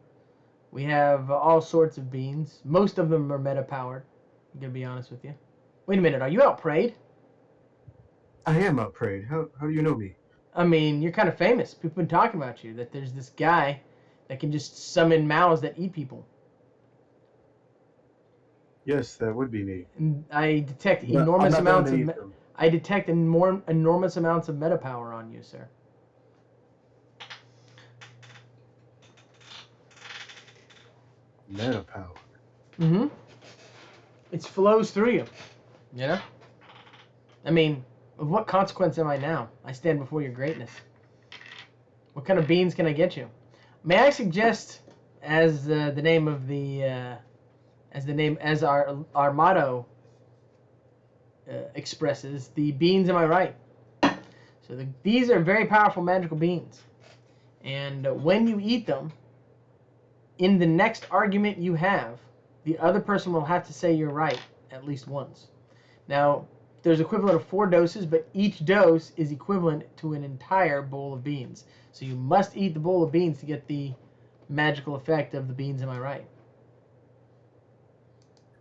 Speaker 1: We have all sorts of beans. Most of them are meta powered. I'm gonna be honest with you. Wait a minute. Are you Outprayed?
Speaker 4: I am Outprayed. How do you know me?
Speaker 1: I mean, you're kind of famous. People have been talking about you. That there's this guy that can just summon mouths that eat people.
Speaker 4: Yes, that would be me.
Speaker 1: And I detect
Speaker 4: But
Speaker 1: enormous
Speaker 4: I'm not
Speaker 1: amounts
Speaker 4: going
Speaker 1: of.
Speaker 4: to eat them.
Speaker 1: I detect enormous amounts of meta power on you, sir.
Speaker 4: Meta power.
Speaker 1: Mm-hmm. It flows through you. You know? I mean, of what consequence am I now? I stand before your greatness. What kind of beans can I get you? May I suggest, as the name of the, as our motto expresses, the beans am I right? So these are very powerful magical beans, and when you eat them, in the next argument you have, the other person will have to say you're right at least once. Now, there's equivalent of 4 doses, but each dose is equivalent to an entire bowl of beans. So you must eat the bowl of beans to get the magical effect of the beans, am I right?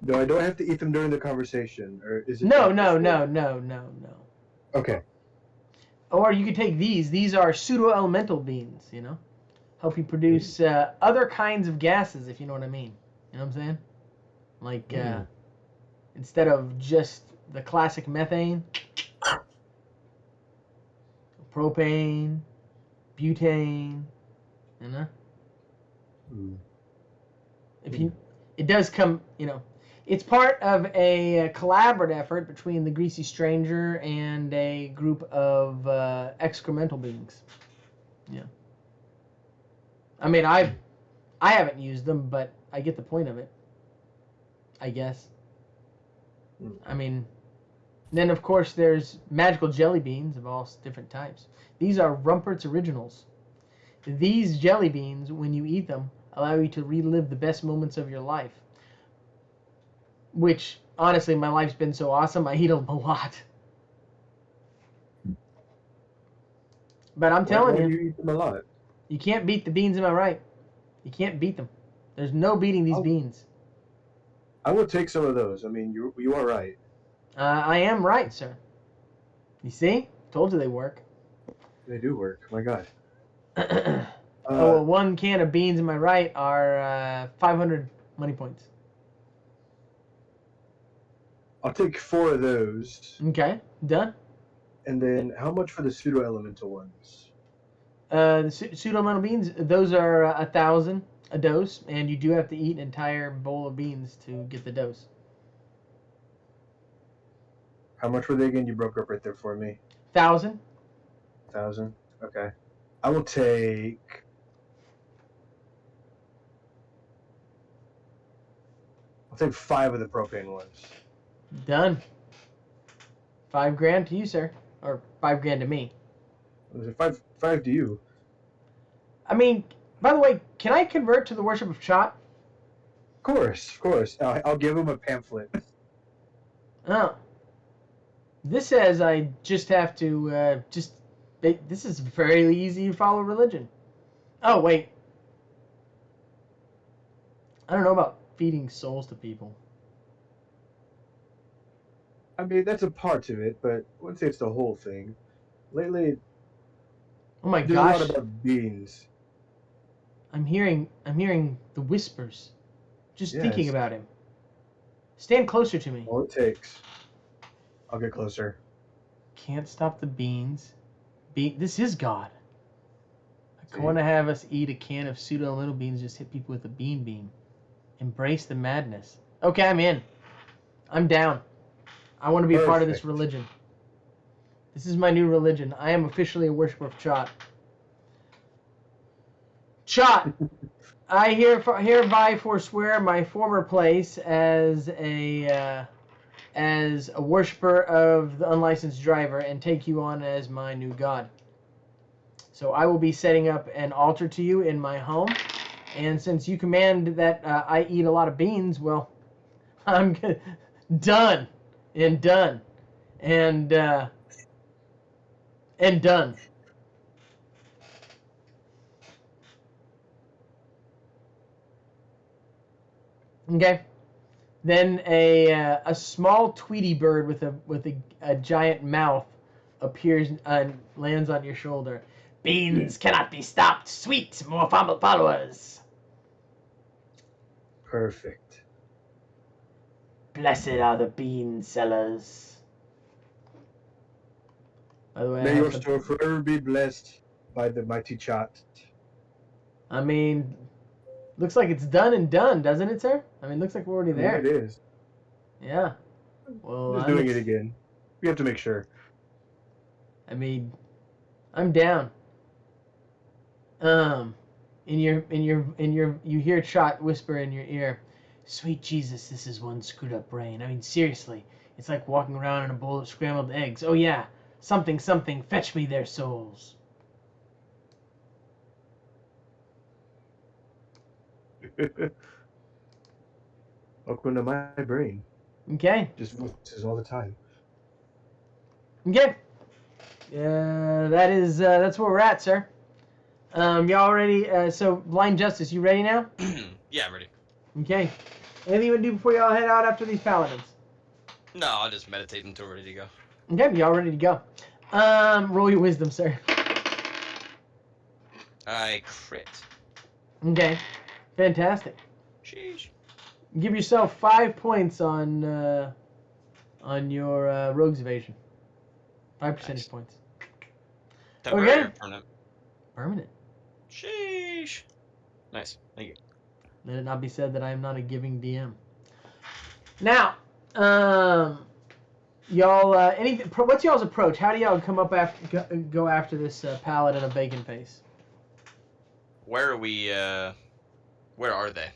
Speaker 4: No, I don't have to eat them during the conversation, or is it?
Speaker 1: No.
Speaker 4: Okay.
Speaker 1: Or you could take these. These are pseudo-elemental beans, you know? Help you produce other kinds of gases, if you know what I mean. You know what I'm saying? Like, instead of just the classic methane, propane, butane, you know? It does come, you know, it's part of a collaborative effort between the Greasy Stranger and a group of excremental beings. Yeah. I mean, I haven't used them, but I get the point of it, I guess. I mean, then of course there's magical jelly beans of all different types. These are Rumpert's Originals. These jelly beans, when you eat them, allow you to relive the best moments of your life. Which, honestly, my life's been so awesome, I eat them a lot. But I'm telling
Speaker 4: Why
Speaker 1: you,
Speaker 4: do you eat them a lot?
Speaker 1: you can't beat the beans, am I right? You can't beat them. There's no beating these beans.
Speaker 4: I will take some of those. I mean, you are right.
Speaker 1: I am right, sir. You see? Told you they work.
Speaker 4: They do work. My God.
Speaker 1: Well, 1 can of beans, am I right, are 500 money points.
Speaker 4: I'll take 4 of those.
Speaker 1: Okay, done.
Speaker 4: And then, how much for the pseudo-elemental ones?
Speaker 1: The pseudo-elemental beans, those are 1,000 a dose, and you do have to eat an entire bowl of beans to get the dose.
Speaker 4: How much were they again? You broke up right there for me.
Speaker 1: 1,000.
Speaker 4: 1,000. Okay. I will take. I'll take 5 of the propane ones.
Speaker 1: Done. 5 grand to you, sir, or 5 grand to me.
Speaker 4: Was it 5 to you?
Speaker 1: I mean, by the way, can I convert to the worship of Chot?
Speaker 4: Of course. I'll give him a pamphlet.
Speaker 1: Oh. This says I just have to this is very easy to follow religion. Oh, wait. I don't know about feeding souls to people.
Speaker 4: I mean, that's a part of it, but I wouldn't say it's the whole thing. lately
Speaker 1: Oh my
Speaker 4: there's a
Speaker 1: gosh!
Speaker 4: lot about beans.
Speaker 1: I'm hearing the whispers. Just thinking
Speaker 4: Yes.
Speaker 1: about him. Stand closer to me.
Speaker 4: All it takes. I'll get closer.
Speaker 1: Can't stop the beans. This is God. I
Speaker 4: See?
Speaker 1: want to have us eat a can of pseudo little beans. Just hit people with a beam. Embrace the madness. Okay, I'm in. I'm down. I want to be a part of this
Speaker 4: Perfect.
Speaker 1: religion. This is my new religion. I am officially a worshiper of Chot. Chot! I hereby forswear my former place as a worshiper of the unlicensed driver and take you on as my new god. So I will be setting up an altar to you in my home, and since you command that I eat a lot of beans, well, I'm done and done and done. Okay. Then a small Tweety bird with a giant mouth appears and lands on your shoulder. Beans cannot be stopped. Sweet, more followers.
Speaker 4: Perfect.
Speaker 1: Blessed are the bean sellers. By the way,
Speaker 4: May your store forever be blessed by the mighty Chot.
Speaker 1: I mean, looks like it's done and done, doesn't it, sir? I mean, looks like we're already there.
Speaker 4: It is.
Speaker 1: Yeah. Well,
Speaker 4: Just doing it again. We have to make sure.
Speaker 1: I mean, I'm down. You hear Chot whisper in your ear, "Sweet Jesus, this is one screwed up brain. I mean, seriously, it's like walking around in a bowl of scrambled eggs. Oh yeah, something, fetch me their souls."
Speaker 4: Welcome to my brain.
Speaker 1: Okay.
Speaker 4: Just focuses all the time.
Speaker 1: Okay. That's where we're at, sir. Y'all ready? So, Blind Justice, you ready now?
Speaker 5: Yeah, I'm ready.
Speaker 1: Okay. Anything you want to do before y'all head out after these paladins?
Speaker 5: No, I'll just meditate until we're ready to go.
Speaker 1: Okay, y'all ready to go. Roll your wisdom, sir.
Speaker 5: I crit.
Speaker 1: Okay. Fantastic.
Speaker 5: Sheesh.
Speaker 1: Give yourself 5 points on your rogue's evasion. 5 percentage points.
Speaker 5: Temporary
Speaker 1: Okay.
Speaker 5: or permanent?
Speaker 1: Permanent.
Speaker 5: Sheesh. Nice. Thank you.
Speaker 1: Let it not be said that I am not a giving DM. Now, y'all, what's y'all's approach? How do y'all come up go after this paladin of bacon face?
Speaker 5: Where are we? Where are they?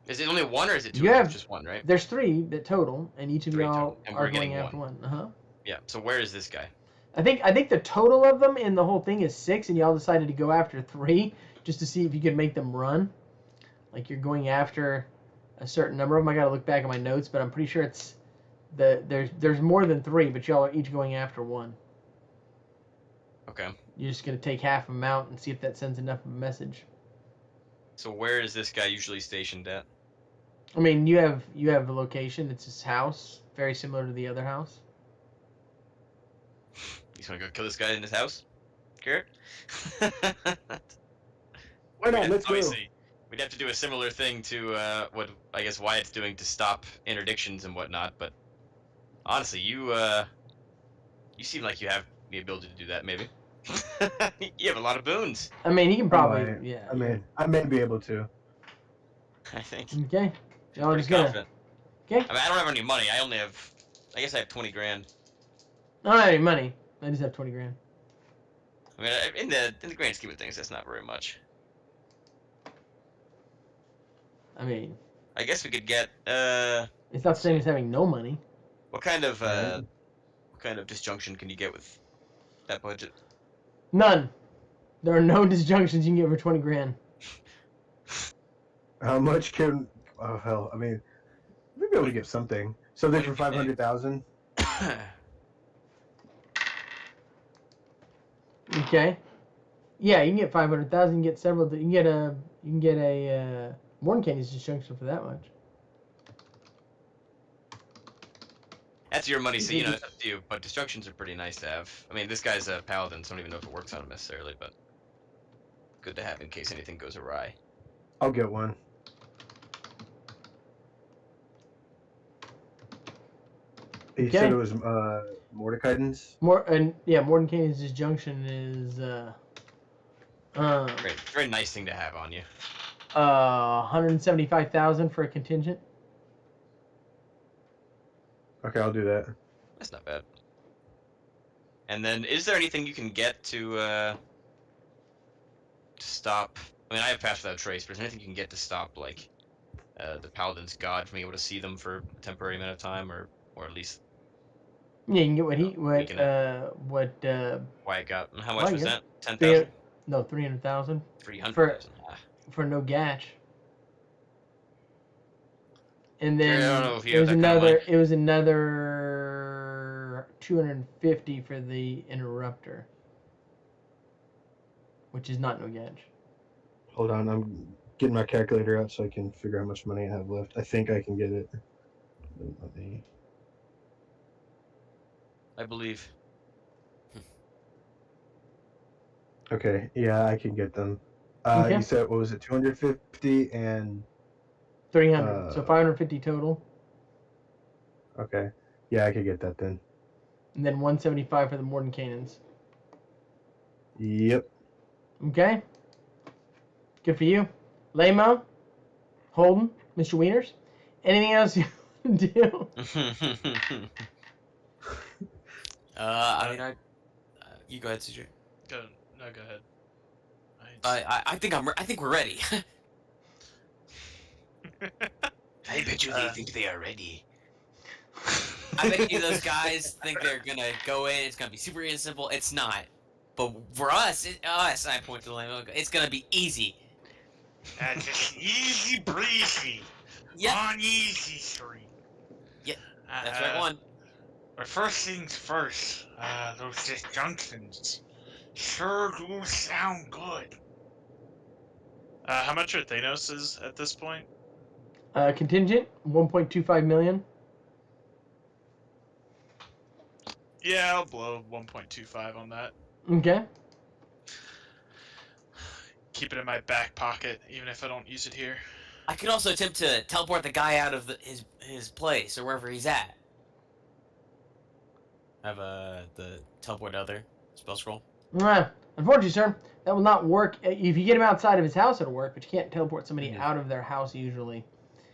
Speaker 5: Is it only one or is it two?
Speaker 1: You have
Speaker 5: just one, right?
Speaker 1: There's 3 that total, and each of
Speaker 5: 3
Speaker 1: y'all
Speaker 5: total, and
Speaker 1: are
Speaker 5: we're
Speaker 1: going
Speaker 5: getting
Speaker 1: after one. Uh-huh.
Speaker 5: Yeah. So where is this guy?
Speaker 1: I think the total of them in the whole thing is 6, and y'all decided to go after 3 just to see if you could make them run. Like you're going after a certain number of them. I gotta look back at my notes, but I'm pretty sure it's there's more than 3, but y'all are each going after 1.
Speaker 5: Okay.
Speaker 1: You're just gonna take half of them out and see if that sends enough of a message.
Speaker 5: So where is this guy usually stationed at?
Speaker 1: I mean, you have a location. It's his house, very similar to the other house.
Speaker 5: You just want to go kill this guy in his house? Garrett?
Speaker 4: Why not? Let's go.
Speaker 5: Obviously, we'd have to do a similar thing to what I guess Wyatt's doing to stop interdictions and whatnot. But honestly, you seem like you have the ability to do that. Maybe you have a lot of boons.
Speaker 1: I mean, he can probably,
Speaker 4: I might.
Speaker 1: yeah.
Speaker 4: I may be able to.
Speaker 5: I think.
Speaker 1: Okay. Y'all are
Speaker 5: Pretty
Speaker 1: just gonna.
Speaker 5: confident.
Speaker 1: Okay.
Speaker 5: I mean, I don't have any money. I only have. I guess I have 20 grand.
Speaker 1: I don't have any money. I just have 20 grand.
Speaker 5: I mean, in the grand scheme of things, that's not very much.
Speaker 1: I mean,
Speaker 5: I guess we could get
Speaker 1: it's not the same as having no money.
Speaker 5: what kind of disjunction can you get with that budget?
Speaker 1: None. There are no disjunctions you can get for 20 grand.
Speaker 4: How much can? Oh hell! I mean, we'll be able to get something. Something for 500,000.
Speaker 1: Okay. Yeah, you can get 500,000. You can get several. You can get a Morn Candy's disjunction for that much.
Speaker 5: That's your money, so you know it's up to you. But destructions are pretty nice to have. I mean, this guy's a paladin, so I don't even know if it works on him necessarily, but good to have in case anything goes awry.
Speaker 4: I'll get one. You said it was Mordecaiden's?
Speaker 1: Mordenkainen's junction is
Speaker 5: Very nice thing to have on you.
Speaker 1: 175,000 for a contingent.
Speaker 4: Okay, I'll do that.
Speaker 5: That's not bad. And then, is there anything you can get to stop? I mean, I have Pass Without Trace, but is there anything you can get to stop, like, the Paladin's God from being able to see them for a temporary amount of time, or at least
Speaker 1: Yeah, you can get
Speaker 5: Wyatt got? How much
Speaker 1: Wyatt
Speaker 5: was
Speaker 1: got?
Speaker 5: that? 10,000?
Speaker 1: No, 300,000
Speaker 5: 300,000.
Speaker 1: for no gash. And then
Speaker 5: I don't know if you
Speaker 1: it
Speaker 5: have
Speaker 1: was
Speaker 5: that kind of
Speaker 1: another.
Speaker 5: money.
Speaker 1: It was another 250 for the interrupter, which is not no gash.
Speaker 4: Hold on, I'm getting my calculator out so I can figure out how much money I have left. I think I can get it.
Speaker 5: I believe.
Speaker 4: Okay, yeah, I can get them.
Speaker 1: Okay.
Speaker 4: You said, what was it, 250 and...
Speaker 1: 300, so 550 total,
Speaker 4: Okay, yeah, I could get that then.
Speaker 1: and then 175 for the Mordenkainen's.
Speaker 4: Yep.
Speaker 1: Okay. Good for you, Lamo, Holden, Mr. Wieners. Anything else you want to do?
Speaker 3: I mean, you go ahead, CJ.
Speaker 6: Go ahead.
Speaker 3: I think we're ready.
Speaker 5: I bet you they think they are ready.
Speaker 3: I bet you those guys think they're gonna go in. It's gonna be super easy and simple. It's not. But for us, I point to the lame. It's gonna be easy.
Speaker 6: Just easy breezy.
Speaker 3: Yeah,
Speaker 6: On easy street.
Speaker 3: Yeah, that's right one.
Speaker 6: But first things first, those disjunctions sure do sound good. How much are Thanos's at this point?
Speaker 1: Contingent 1.25 million.
Speaker 6: Yeah, I'll blow 1.25 on that.
Speaker 1: Okay.
Speaker 6: Keep it in my back pocket, even if I don't use it here.
Speaker 3: I could also attempt to teleport the guy out of his place or wherever he's at. Have the teleport other spell scroll.
Speaker 1: Unfortunately, sir, that will not work. If you get him outside of his house, it'll work, but you can't teleport somebody out of their house usually.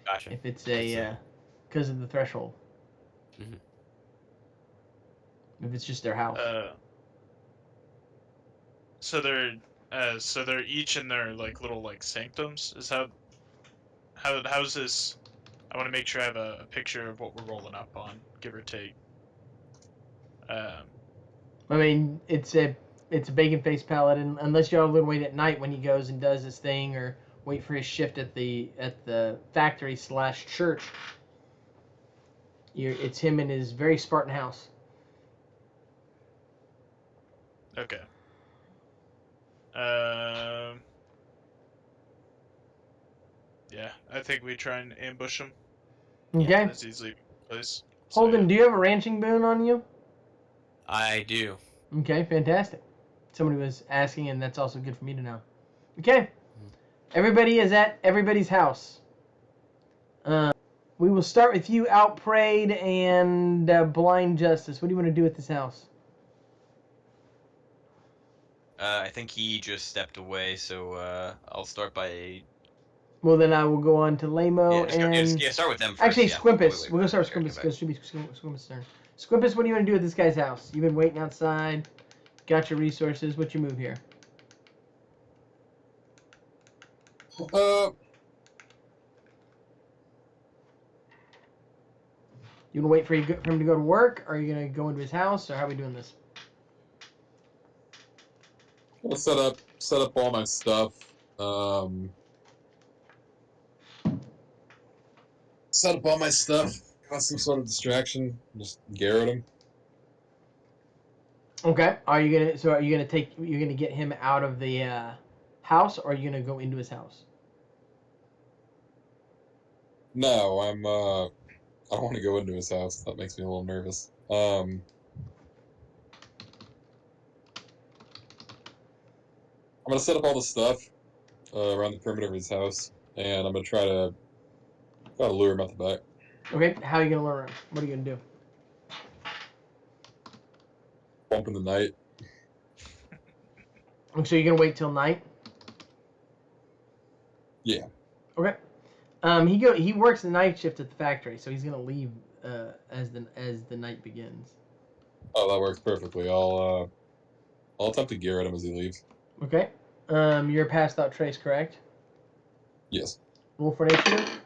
Speaker 3: Gotcha.
Speaker 1: If it's because of the threshold.
Speaker 3: Mm-hmm.
Speaker 1: If it's just their house.
Speaker 6: So they're each in their like little like sanctums. Is how's this? I want to make sure I have a picture of what we're rolling up on, give or take.
Speaker 1: I mean, it's a bacon-faced paladin. Unless y'all would wait at night when he goes and does his thing, or wait for his shift at the factory / church. It's him in his very Spartan house.
Speaker 6: Okay. Yeah, I think we try and ambush him.
Speaker 1: Okay.
Speaker 6: As easily place.
Speaker 1: Holden, do you have a ranching boon on you?
Speaker 3: I do.
Speaker 1: Okay, fantastic. Somebody was asking, and that's also good for me to know. Okay. Everybody is at everybody's house. We will start with you, Outprayed, and Blind Justice. What do you want to do with this house?
Speaker 5: I think he just stepped away, so I'll start by.
Speaker 1: Well, then I will go on to Lamo and...
Speaker 5: start with them first.
Speaker 1: Actually,
Speaker 5: yeah.
Speaker 1: Squimpus.
Speaker 5: Wait,
Speaker 1: We'll go start with Squimpus, because it should be Squimpus' turn. Squimpus, what do you want to do with this guy's house? You've been waiting outside. Got your resources. What's your move here? You want to wait for him to go to work? Or are you going to go into his house? Or how are we doing this?
Speaker 2: I'll set up all my stuff. Set up all my stuff. Cause some sort of distraction. Just garrot him.
Speaker 1: Okay. Are you gonna get him out of the house, or are you gonna go into his house?
Speaker 2: No, I'm don't want to go into his house. That makes me a little nervous. I'm gonna set up all the stuff around the perimeter of his house, and I'm gonna try to lure him out the back.
Speaker 1: Okay, how are you gonna lure him? What are you gonna do?
Speaker 2: Bump in the night.
Speaker 1: So you're gonna wait till night?
Speaker 2: Yeah.
Speaker 1: Okay. He works the night shift at the factory, so he's gonna leave as the night begins.
Speaker 2: Oh, that works perfectly. I'll attempt to gear at him as he leaves.
Speaker 1: Okay. You're passed out trace, correct?
Speaker 2: Yes.
Speaker 1: Roll for initiative.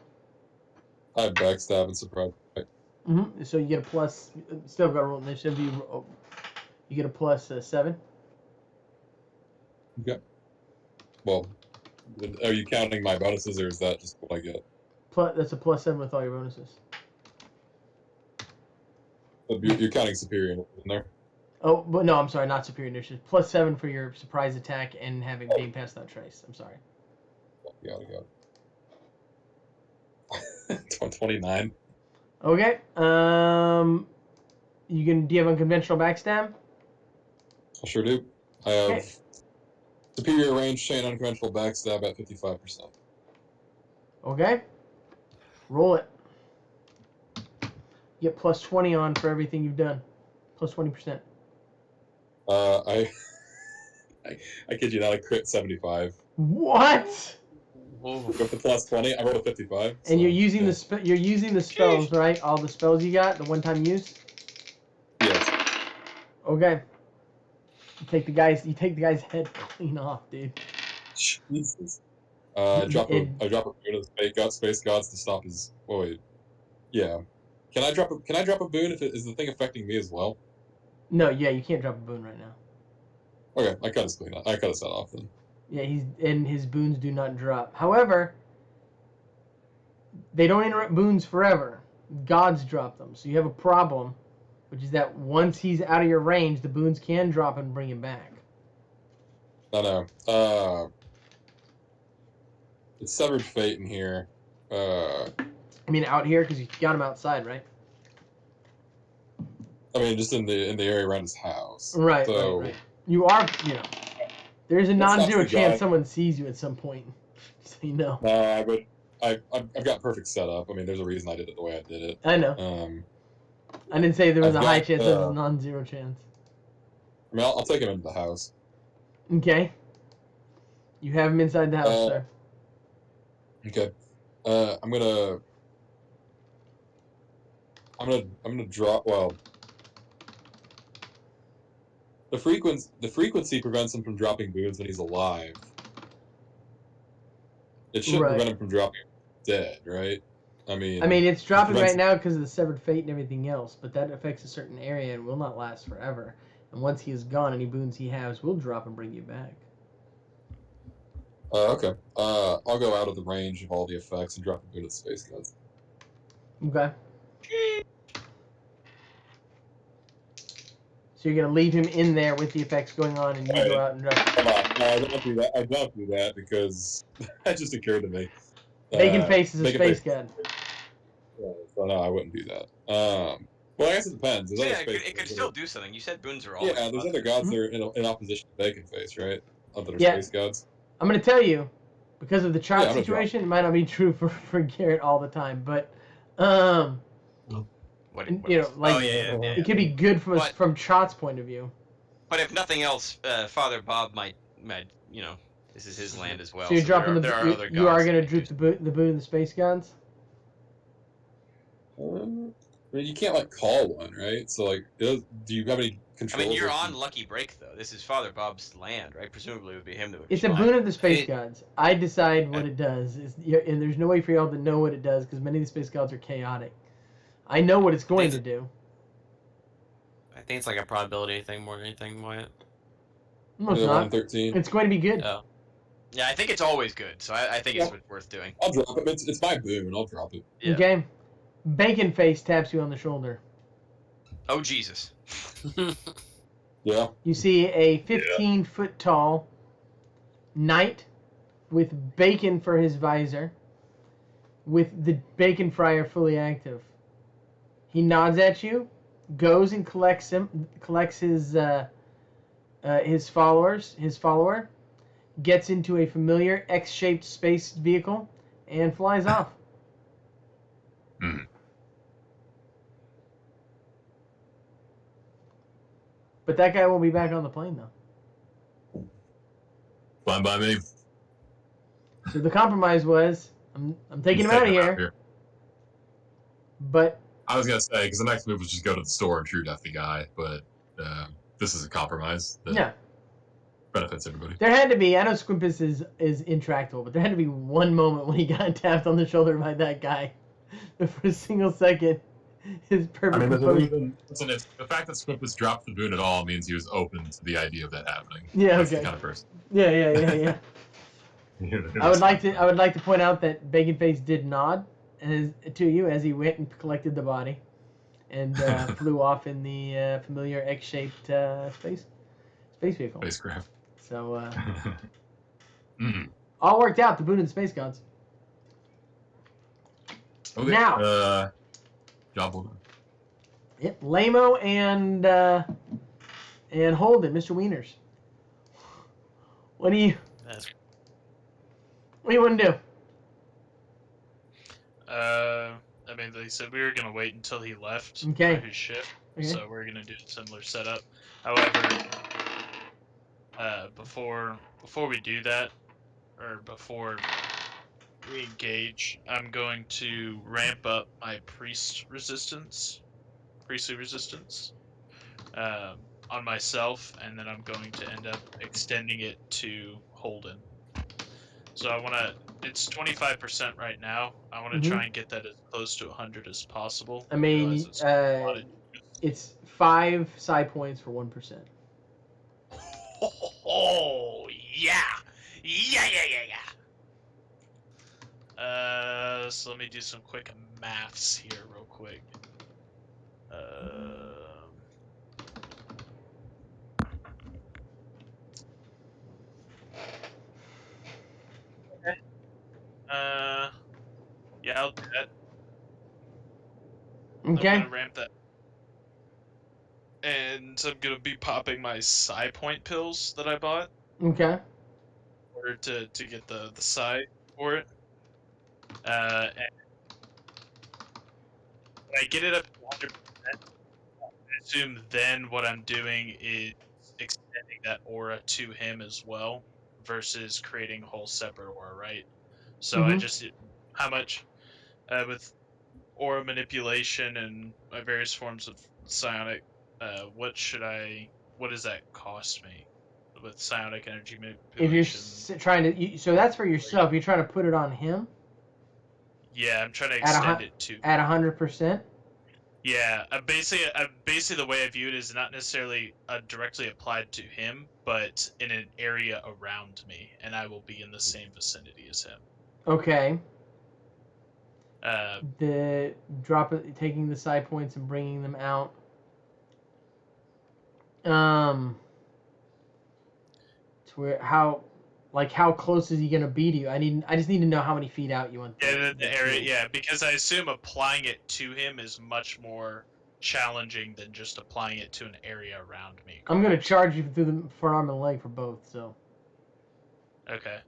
Speaker 2: I have backstab and surprise.
Speaker 1: Mm-hmm. So you get a plus. Still got to roll initiative. You get a plus 7.
Speaker 2: Okay. Well, are you counting my bonuses, or is that just what I get?
Speaker 1: That's a plus 7 with all your bonuses.
Speaker 2: You're counting superior in there.
Speaker 1: Oh, but no, I'm sorry, not superior initiative. Plus 7 for your surprise attack and being passed out trace. I'm sorry.
Speaker 2: Got it. 29.
Speaker 1: Okay. Do you have unconventional backstab?
Speaker 2: I sure do. I have
Speaker 1: Okay.
Speaker 2: superior range chain unconventional backstab at 55%.
Speaker 1: Okay. Roll it. You get plus 20 on for everything you've done. Plus 20%.
Speaker 2: I kid you not, I crit 75.
Speaker 1: What?
Speaker 2: With the plus 20, I rolled a 55.
Speaker 1: And you're using the spells, right? All the spells you got, the one-time use.
Speaker 2: Yes.
Speaker 1: Okay. You take the guy's head clean off, dude.
Speaker 2: Jesus. I drop a boon of the space gods to stop his. Oh wait. Yeah. Can I drop a boon if is the thing affecting me as well?
Speaker 1: No, yeah, you can't drop a boon right now.
Speaker 2: Okay, I cut his clean. I cut his head off then.
Speaker 1: Yeah, his boons do not drop. However, they don't interrupt boons forever. Gods drop them, so you have a problem, which is that once he's out of your range, the boons can drop and bring him back.
Speaker 2: I know. It's severed fate in here.
Speaker 1: I mean, out here because you got him outside, right?
Speaker 2: I mean, just in the area around his house.
Speaker 1: Right,
Speaker 2: so,
Speaker 1: right. You are, there's a non-zero
Speaker 2: the
Speaker 1: chance
Speaker 2: guy.
Speaker 1: someone sees you at some point. So you know.
Speaker 2: No, I've got perfect setup. I mean, there's a reason I did it the way I did it.
Speaker 1: I know. I didn't say there was a high chance. There was a non-zero chance.
Speaker 2: I mean, I'll take him into the house.
Speaker 1: Okay. You have him inside the house, sir.
Speaker 2: Okay. I'm gonna drop. Well, the frequency prevents him from dropping boons when he's alive. It shouldn't prevent him from dropping dead, right? I mean,
Speaker 1: it's dropping right now because of the severed fate and everything else, but that affects a certain area and will not last forever. And once he is gone, any boons he has will drop and bring you back.
Speaker 2: Okay. I'll go out of the range of all the effects and drop a boon at space gods.
Speaker 1: Okay. So you're gonna leave him in there with the effects going on, and you go out and drop.
Speaker 2: Come on, no, I don't do that. I don't do that because that just occurred to me.
Speaker 1: Bacon Face is a space god.
Speaker 2: Yeah, so no, I wouldn't do that. Well, I guess it depends.
Speaker 5: So yeah, it could still do something. You said boons are all.
Speaker 2: Yeah, there's other gods that are in opposition to Bacon Face, right? Other space gods.
Speaker 1: I'm gonna tell you, because of the chart situation, it might not be true for Garrett all the time, but it could be good from Chot's point of view.
Speaker 5: But if nothing else, Father Bob might, this is his land as well.
Speaker 1: So you're dropping
Speaker 5: there are other gods.
Speaker 1: You are going to droop the boon of the space gods?
Speaker 2: I mean, you can't call one, right? So do you have any control?
Speaker 5: I mean, you're on Lucky Break though. This is Father Bob's land, right? Presumably, it would be him that would.
Speaker 1: It's a boon of the space gods. I decide what it does, and there's no way for y'all to know what it does because many of the space gods are chaotic. I know what it's going to do.
Speaker 3: I think it's like a probability thing more than anything, Wyatt.
Speaker 1: No, it's not.
Speaker 2: 13.
Speaker 1: It's going to be good.
Speaker 3: Oh.
Speaker 5: Yeah, I think it's always good, so I think it's worth doing.
Speaker 2: I'll drop it. It's my boon. I'll drop it.
Speaker 5: Yeah.
Speaker 1: Okay. Bacon Face taps you on the shoulder.
Speaker 5: Oh, Jesus.
Speaker 2: Yeah.
Speaker 1: You see a 15-foot tall knight with bacon for his visor, with the bacon fryer fully active. He nods at you, goes and collects his follower, gets into a familiar X-shaped space vehicle, and flies off.
Speaker 2: Hmm.
Speaker 1: But that guy won't be back on the plane though.
Speaker 2: Fine by me.
Speaker 1: So the compromise was, I'm taking him out of here. But
Speaker 2: I was gonna say, because the next move was just go to the store and true death the guy, but this is a compromise that
Speaker 1: yeah,
Speaker 2: benefits everybody.
Speaker 1: there had to be. I know Squimpus is intractable, but there had to be one moment when he got tapped on the shoulder by that guy. For a single second, his perfect composure.
Speaker 2: Listen, the fact that Squimpus dropped the boon at all means he was open to the idea of that happening.
Speaker 1: Yeah,
Speaker 2: That's
Speaker 1: okay.
Speaker 2: the kind of person.
Speaker 1: Yeah. I would like to point out that Baconface did nod to you as he went and collected the body, and flew off in the familiar X-shaped space vehicle.
Speaker 2: Spacecraft.
Speaker 1: So
Speaker 2: Mm.
Speaker 1: all worked out. The boon of the space gods.
Speaker 2: Okay.
Speaker 1: Now.
Speaker 2: Job well done.
Speaker 1: Yep, Lamo and Holden, Mr. Wieners. What do you want to do?
Speaker 6: I mean, they said we were gonna wait until he left
Speaker 1: Okay.
Speaker 6: for his shift,
Speaker 1: Okay.
Speaker 6: so we're gonna do a similar setup. However, before we do that, or before we engage, I'm going to ramp up my priestly resistance, on myself, and then I'm going to end up extending it to Holden. So I want to. It's 25% right now. I want to try and get that as close to 100 as possible.
Speaker 1: I mean, it's 5 psi points for 1%.
Speaker 6: Oh yeah. So let me do some quick maths here, real quick. Yeah, I'll do that.
Speaker 1: Okay.
Speaker 6: I'm gonna ramp that. And I'm gonna be popping my psi point pills that I bought.
Speaker 1: Okay.
Speaker 6: In order to get the psi for it. And when I get it up to 100%, I assume then what I'm doing is extending that aura to him as well, versus creating a whole separate aura, right? So I just, how much, with aura manipulation and my various forms of psionic, what does that cost me with psionic energy manipulation?
Speaker 1: If you're trying to, so that's for yourself. You're trying to put it on him.
Speaker 6: Yeah, I'm trying to extend it to
Speaker 1: at 100%.
Speaker 6: Yeah, basically the way I view it is not necessarily directly applied to him, but in an area around me, and I will be in the same vicinity as him.
Speaker 1: Okay. Taking the psi points and bringing them out. To where how close is he gonna be to you? I just need to know how many feet out you want.
Speaker 6: The area, yeah, because I assume applying it to him is much more challenging than just applying it to an area around me.
Speaker 1: I'm gonna charge you for an arm and a leg for both. So.
Speaker 6: Okay.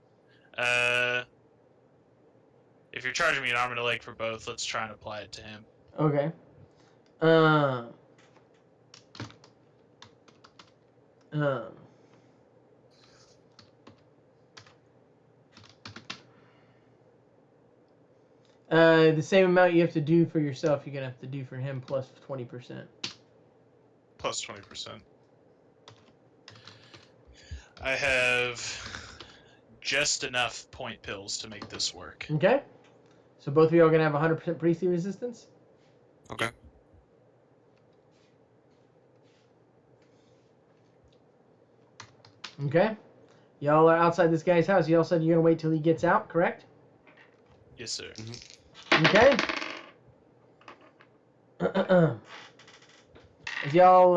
Speaker 6: If you're charging me an arm and a leg for both, let's try and apply it to him.
Speaker 1: Okay. The same amount you have to do for yourself, you're gonna have to do for him plus 20%.
Speaker 6: Plus 20%. I have just enough point pills to make this work.
Speaker 1: Okay. So both of you are gonna have 100% priestly resistance.
Speaker 3: Okay.
Speaker 1: Okay. Y'all are outside this guy's house. Y'all said you're gonna wait till he gets out, correct?
Speaker 6: Yes, sir.
Speaker 1: Okay. As y'all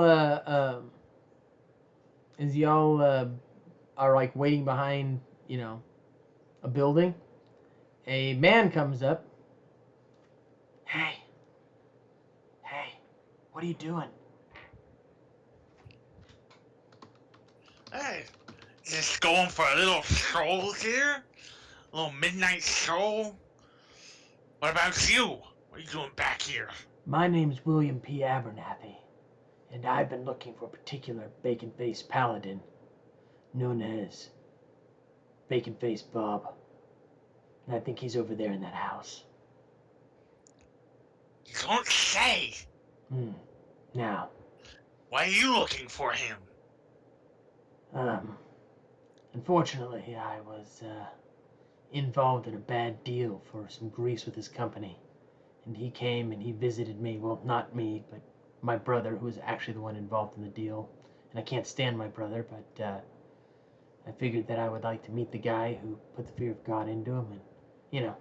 Speaker 1: are like waiting behind, a building, a man comes up. Hey, What are you doing?
Speaker 6: Hey, just going for a little stroll here? A little midnight stroll? What about you? What are you doing back here?
Speaker 1: My name's William P. Abernathy, and I've been looking for a particular bacon-faced paladin known as Bacon-Faced Bob. And I think he's over there in that house.
Speaker 6: You don't say!
Speaker 1: Now,
Speaker 6: Why are you looking for him?
Speaker 1: unfortunately, I was involved in a bad deal for some grease with his company. And he came and he visited me. Well, not me, but my brother, who was actually the one involved in the deal. And I can't stand my brother, but I figured that I would like to meet the guy who put the fear of God into him and, you know,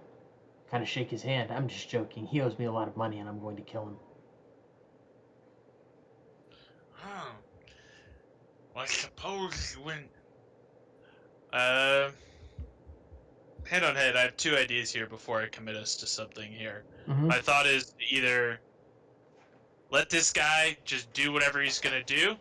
Speaker 1: kind of shake his hand. I'm just joking. He owes me a lot of money and I'm going to kill him.
Speaker 6: Oh. Well, I suppose you wouldn't... Head on head, I have two ideas here before I commit us to something here.
Speaker 1: Mm-hmm.
Speaker 6: My thought is either let this guy just do whatever he's gonna do,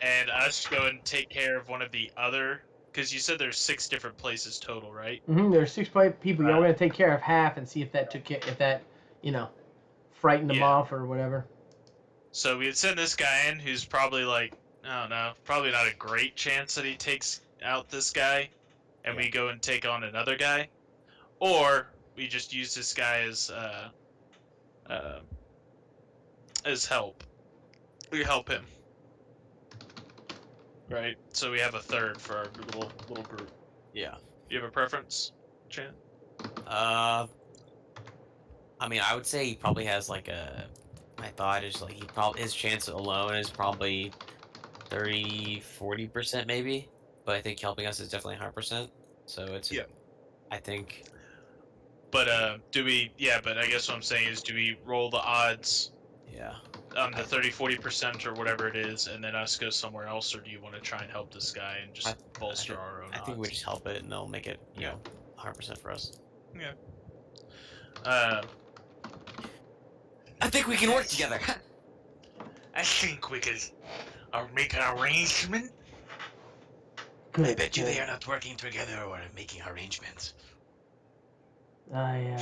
Speaker 6: and us go and take care of one of the other... Because you said there's 6 different places total, right?
Speaker 1: Mm-hmm. There's 6 people. Y'all going to take care of half and see if that frightened them off or whatever.
Speaker 6: So we'd send this guy in who's probably like, I don't know, probably not a great chance that he takes out this guy, and we go and take on another guy. Or we just use this guy as help. We help him. Right? So we have a third for our little group.
Speaker 3: Yeah.
Speaker 6: You have a preference, Chan?
Speaker 3: I mean, I would say he probably has like my thought is like his chance alone is probably 30-40% maybe, but I think helping us is definitely 100%. So it's I think.
Speaker 6: But but I guess what I'm saying is, do we roll the odds?
Speaker 3: Yeah.
Speaker 6: On the 30-40% or whatever it is, and then us go somewhere else, or do you want to try and help this guy and just bolster our own odds?
Speaker 3: I think we just help it, and they'll make it, you know, 100% for us.
Speaker 6: Yeah.
Speaker 3: I think we can work together.
Speaker 6: I think we could make an arrangement.
Speaker 1: Good.
Speaker 5: I bet you they are not working together or making arrangements.
Speaker 1: I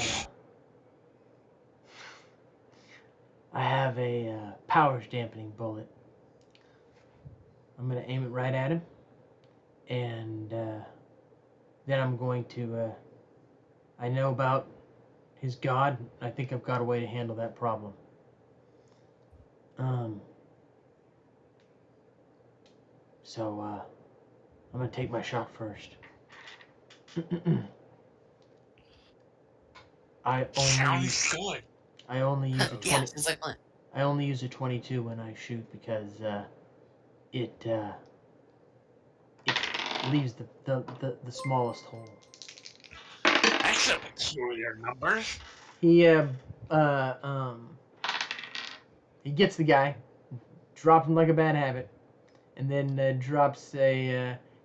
Speaker 1: have a powers dampening bullet. I'm going to aim it right at him. And then I'm going to... I know about his god. I think I've got a way to handle that problem. So I'm going to take my shot first.
Speaker 6: Sounds good.
Speaker 1: I only use a 20.
Speaker 3: Yeah, sounds like fun.
Speaker 1: I only use a 22 when I shoot because it leaves the smallest hole.
Speaker 6: That's a peculiar number.
Speaker 1: He gets the guy, drops him like a bad habit, and then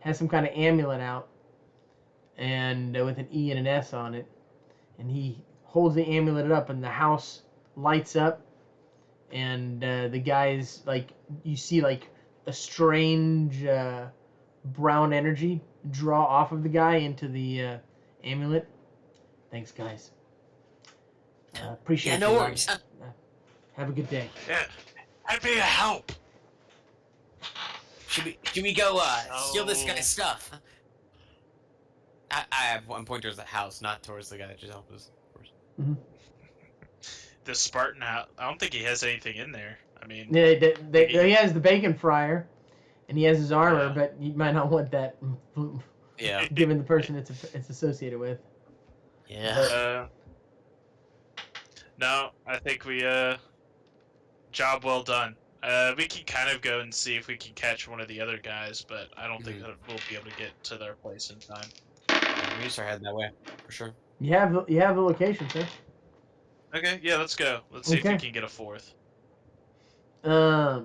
Speaker 1: has some kind of amulet out, and with an E and an S on it, and he holds the amulet up, and the house lights up, and the guy's like, you see like a strange brown energy draw off of the guy into the amulet. Thanks, guys. Appreciate it.
Speaker 3: Yeah, no worries.
Speaker 1: Have a good day.
Speaker 6: Yeah, I'd be a help.
Speaker 3: Should we go steal this guy's stuff? I'm pointing towards the house, not towards the guy that just helped us.
Speaker 1: Mm-hmm.
Speaker 6: The Spartan house. I don't think he has anything in there. I mean,
Speaker 1: he has the bacon fryer, and he has his armor,
Speaker 6: Yeah.
Speaker 1: but you might not want that.
Speaker 3: Yeah.
Speaker 1: Given the person it's associated with.
Speaker 3: Yeah.
Speaker 6: No, I think we job well done. We can kind of go and see if we can catch one of the other guys, but I don't think that we'll be able to get to their place in time.
Speaker 3: We start heading that way for sure.
Speaker 1: You have the location, sir.
Speaker 6: Okay, yeah, let's go. Let's see if we can get a fourth.
Speaker 1: We'll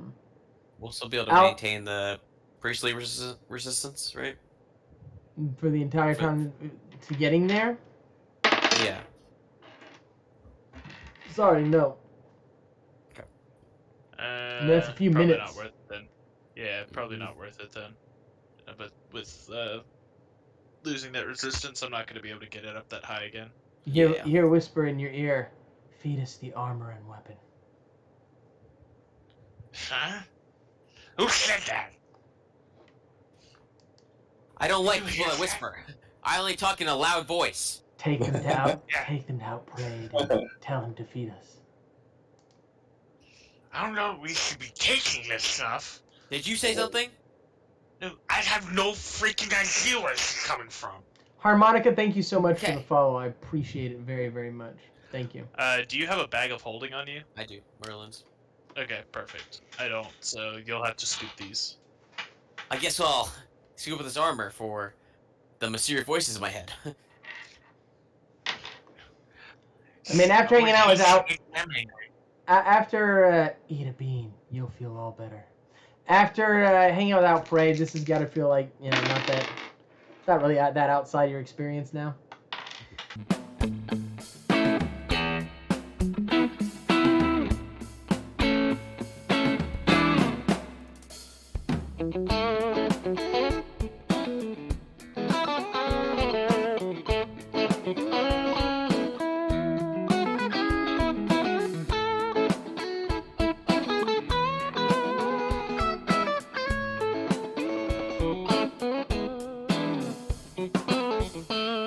Speaker 3: still be able to maintain the priestly resistance, right?
Speaker 1: For the entire time to getting there?
Speaker 3: Yeah.
Speaker 1: Sorry, no.
Speaker 3: Okay.
Speaker 1: That's a few
Speaker 6: probably
Speaker 1: minutes.
Speaker 6: not worth it then. Yeah, probably not worth it then. But with losing that resistance, I'm not going to be able to get it up that high again.
Speaker 1: You
Speaker 3: Yeah.
Speaker 1: hear a whisper in your ear, feed us the armor and weapon.
Speaker 6: Huh? Who said that?
Speaker 3: I don't
Speaker 6: Did
Speaker 3: like
Speaker 6: you
Speaker 3: people
Speaker 6: hear
Speaker 3: that whisper. I only talk in a loud voice.
Speaker 1: Take them to out,
Speaker 6: Yeah.
Speaker 1: take them to Outbraid and tell him to feed us.
Speaker 6: I don't know. We should be taking this stuff.
Speaker 3: Did you say something?
Speaker 6: No, I have no freaking idea where this is coming from.
Speaker 1: Harmonica, thank you so much for
Speaker 3: Okay.
Speaker 1: the follow. I appreciate it very, very much. Thank you.
Speaker 6: Do you have a bag of holding on you?
Speaker 3: I do. Merlin's.
Speaker 6: Okay, perfect. I don't, so you'll have to scoop these.
Speaker 3: I guess I'll scoop up this armor for the mysterious voices in my head.
Speaker 1: I mean, after hanging out without,
Speaker 6: Make them angry.
Speaker 1: after eat a bean, you'll feel all better. After hanging out without Parade, this has got to feel like, you know, not really that outside your experience now.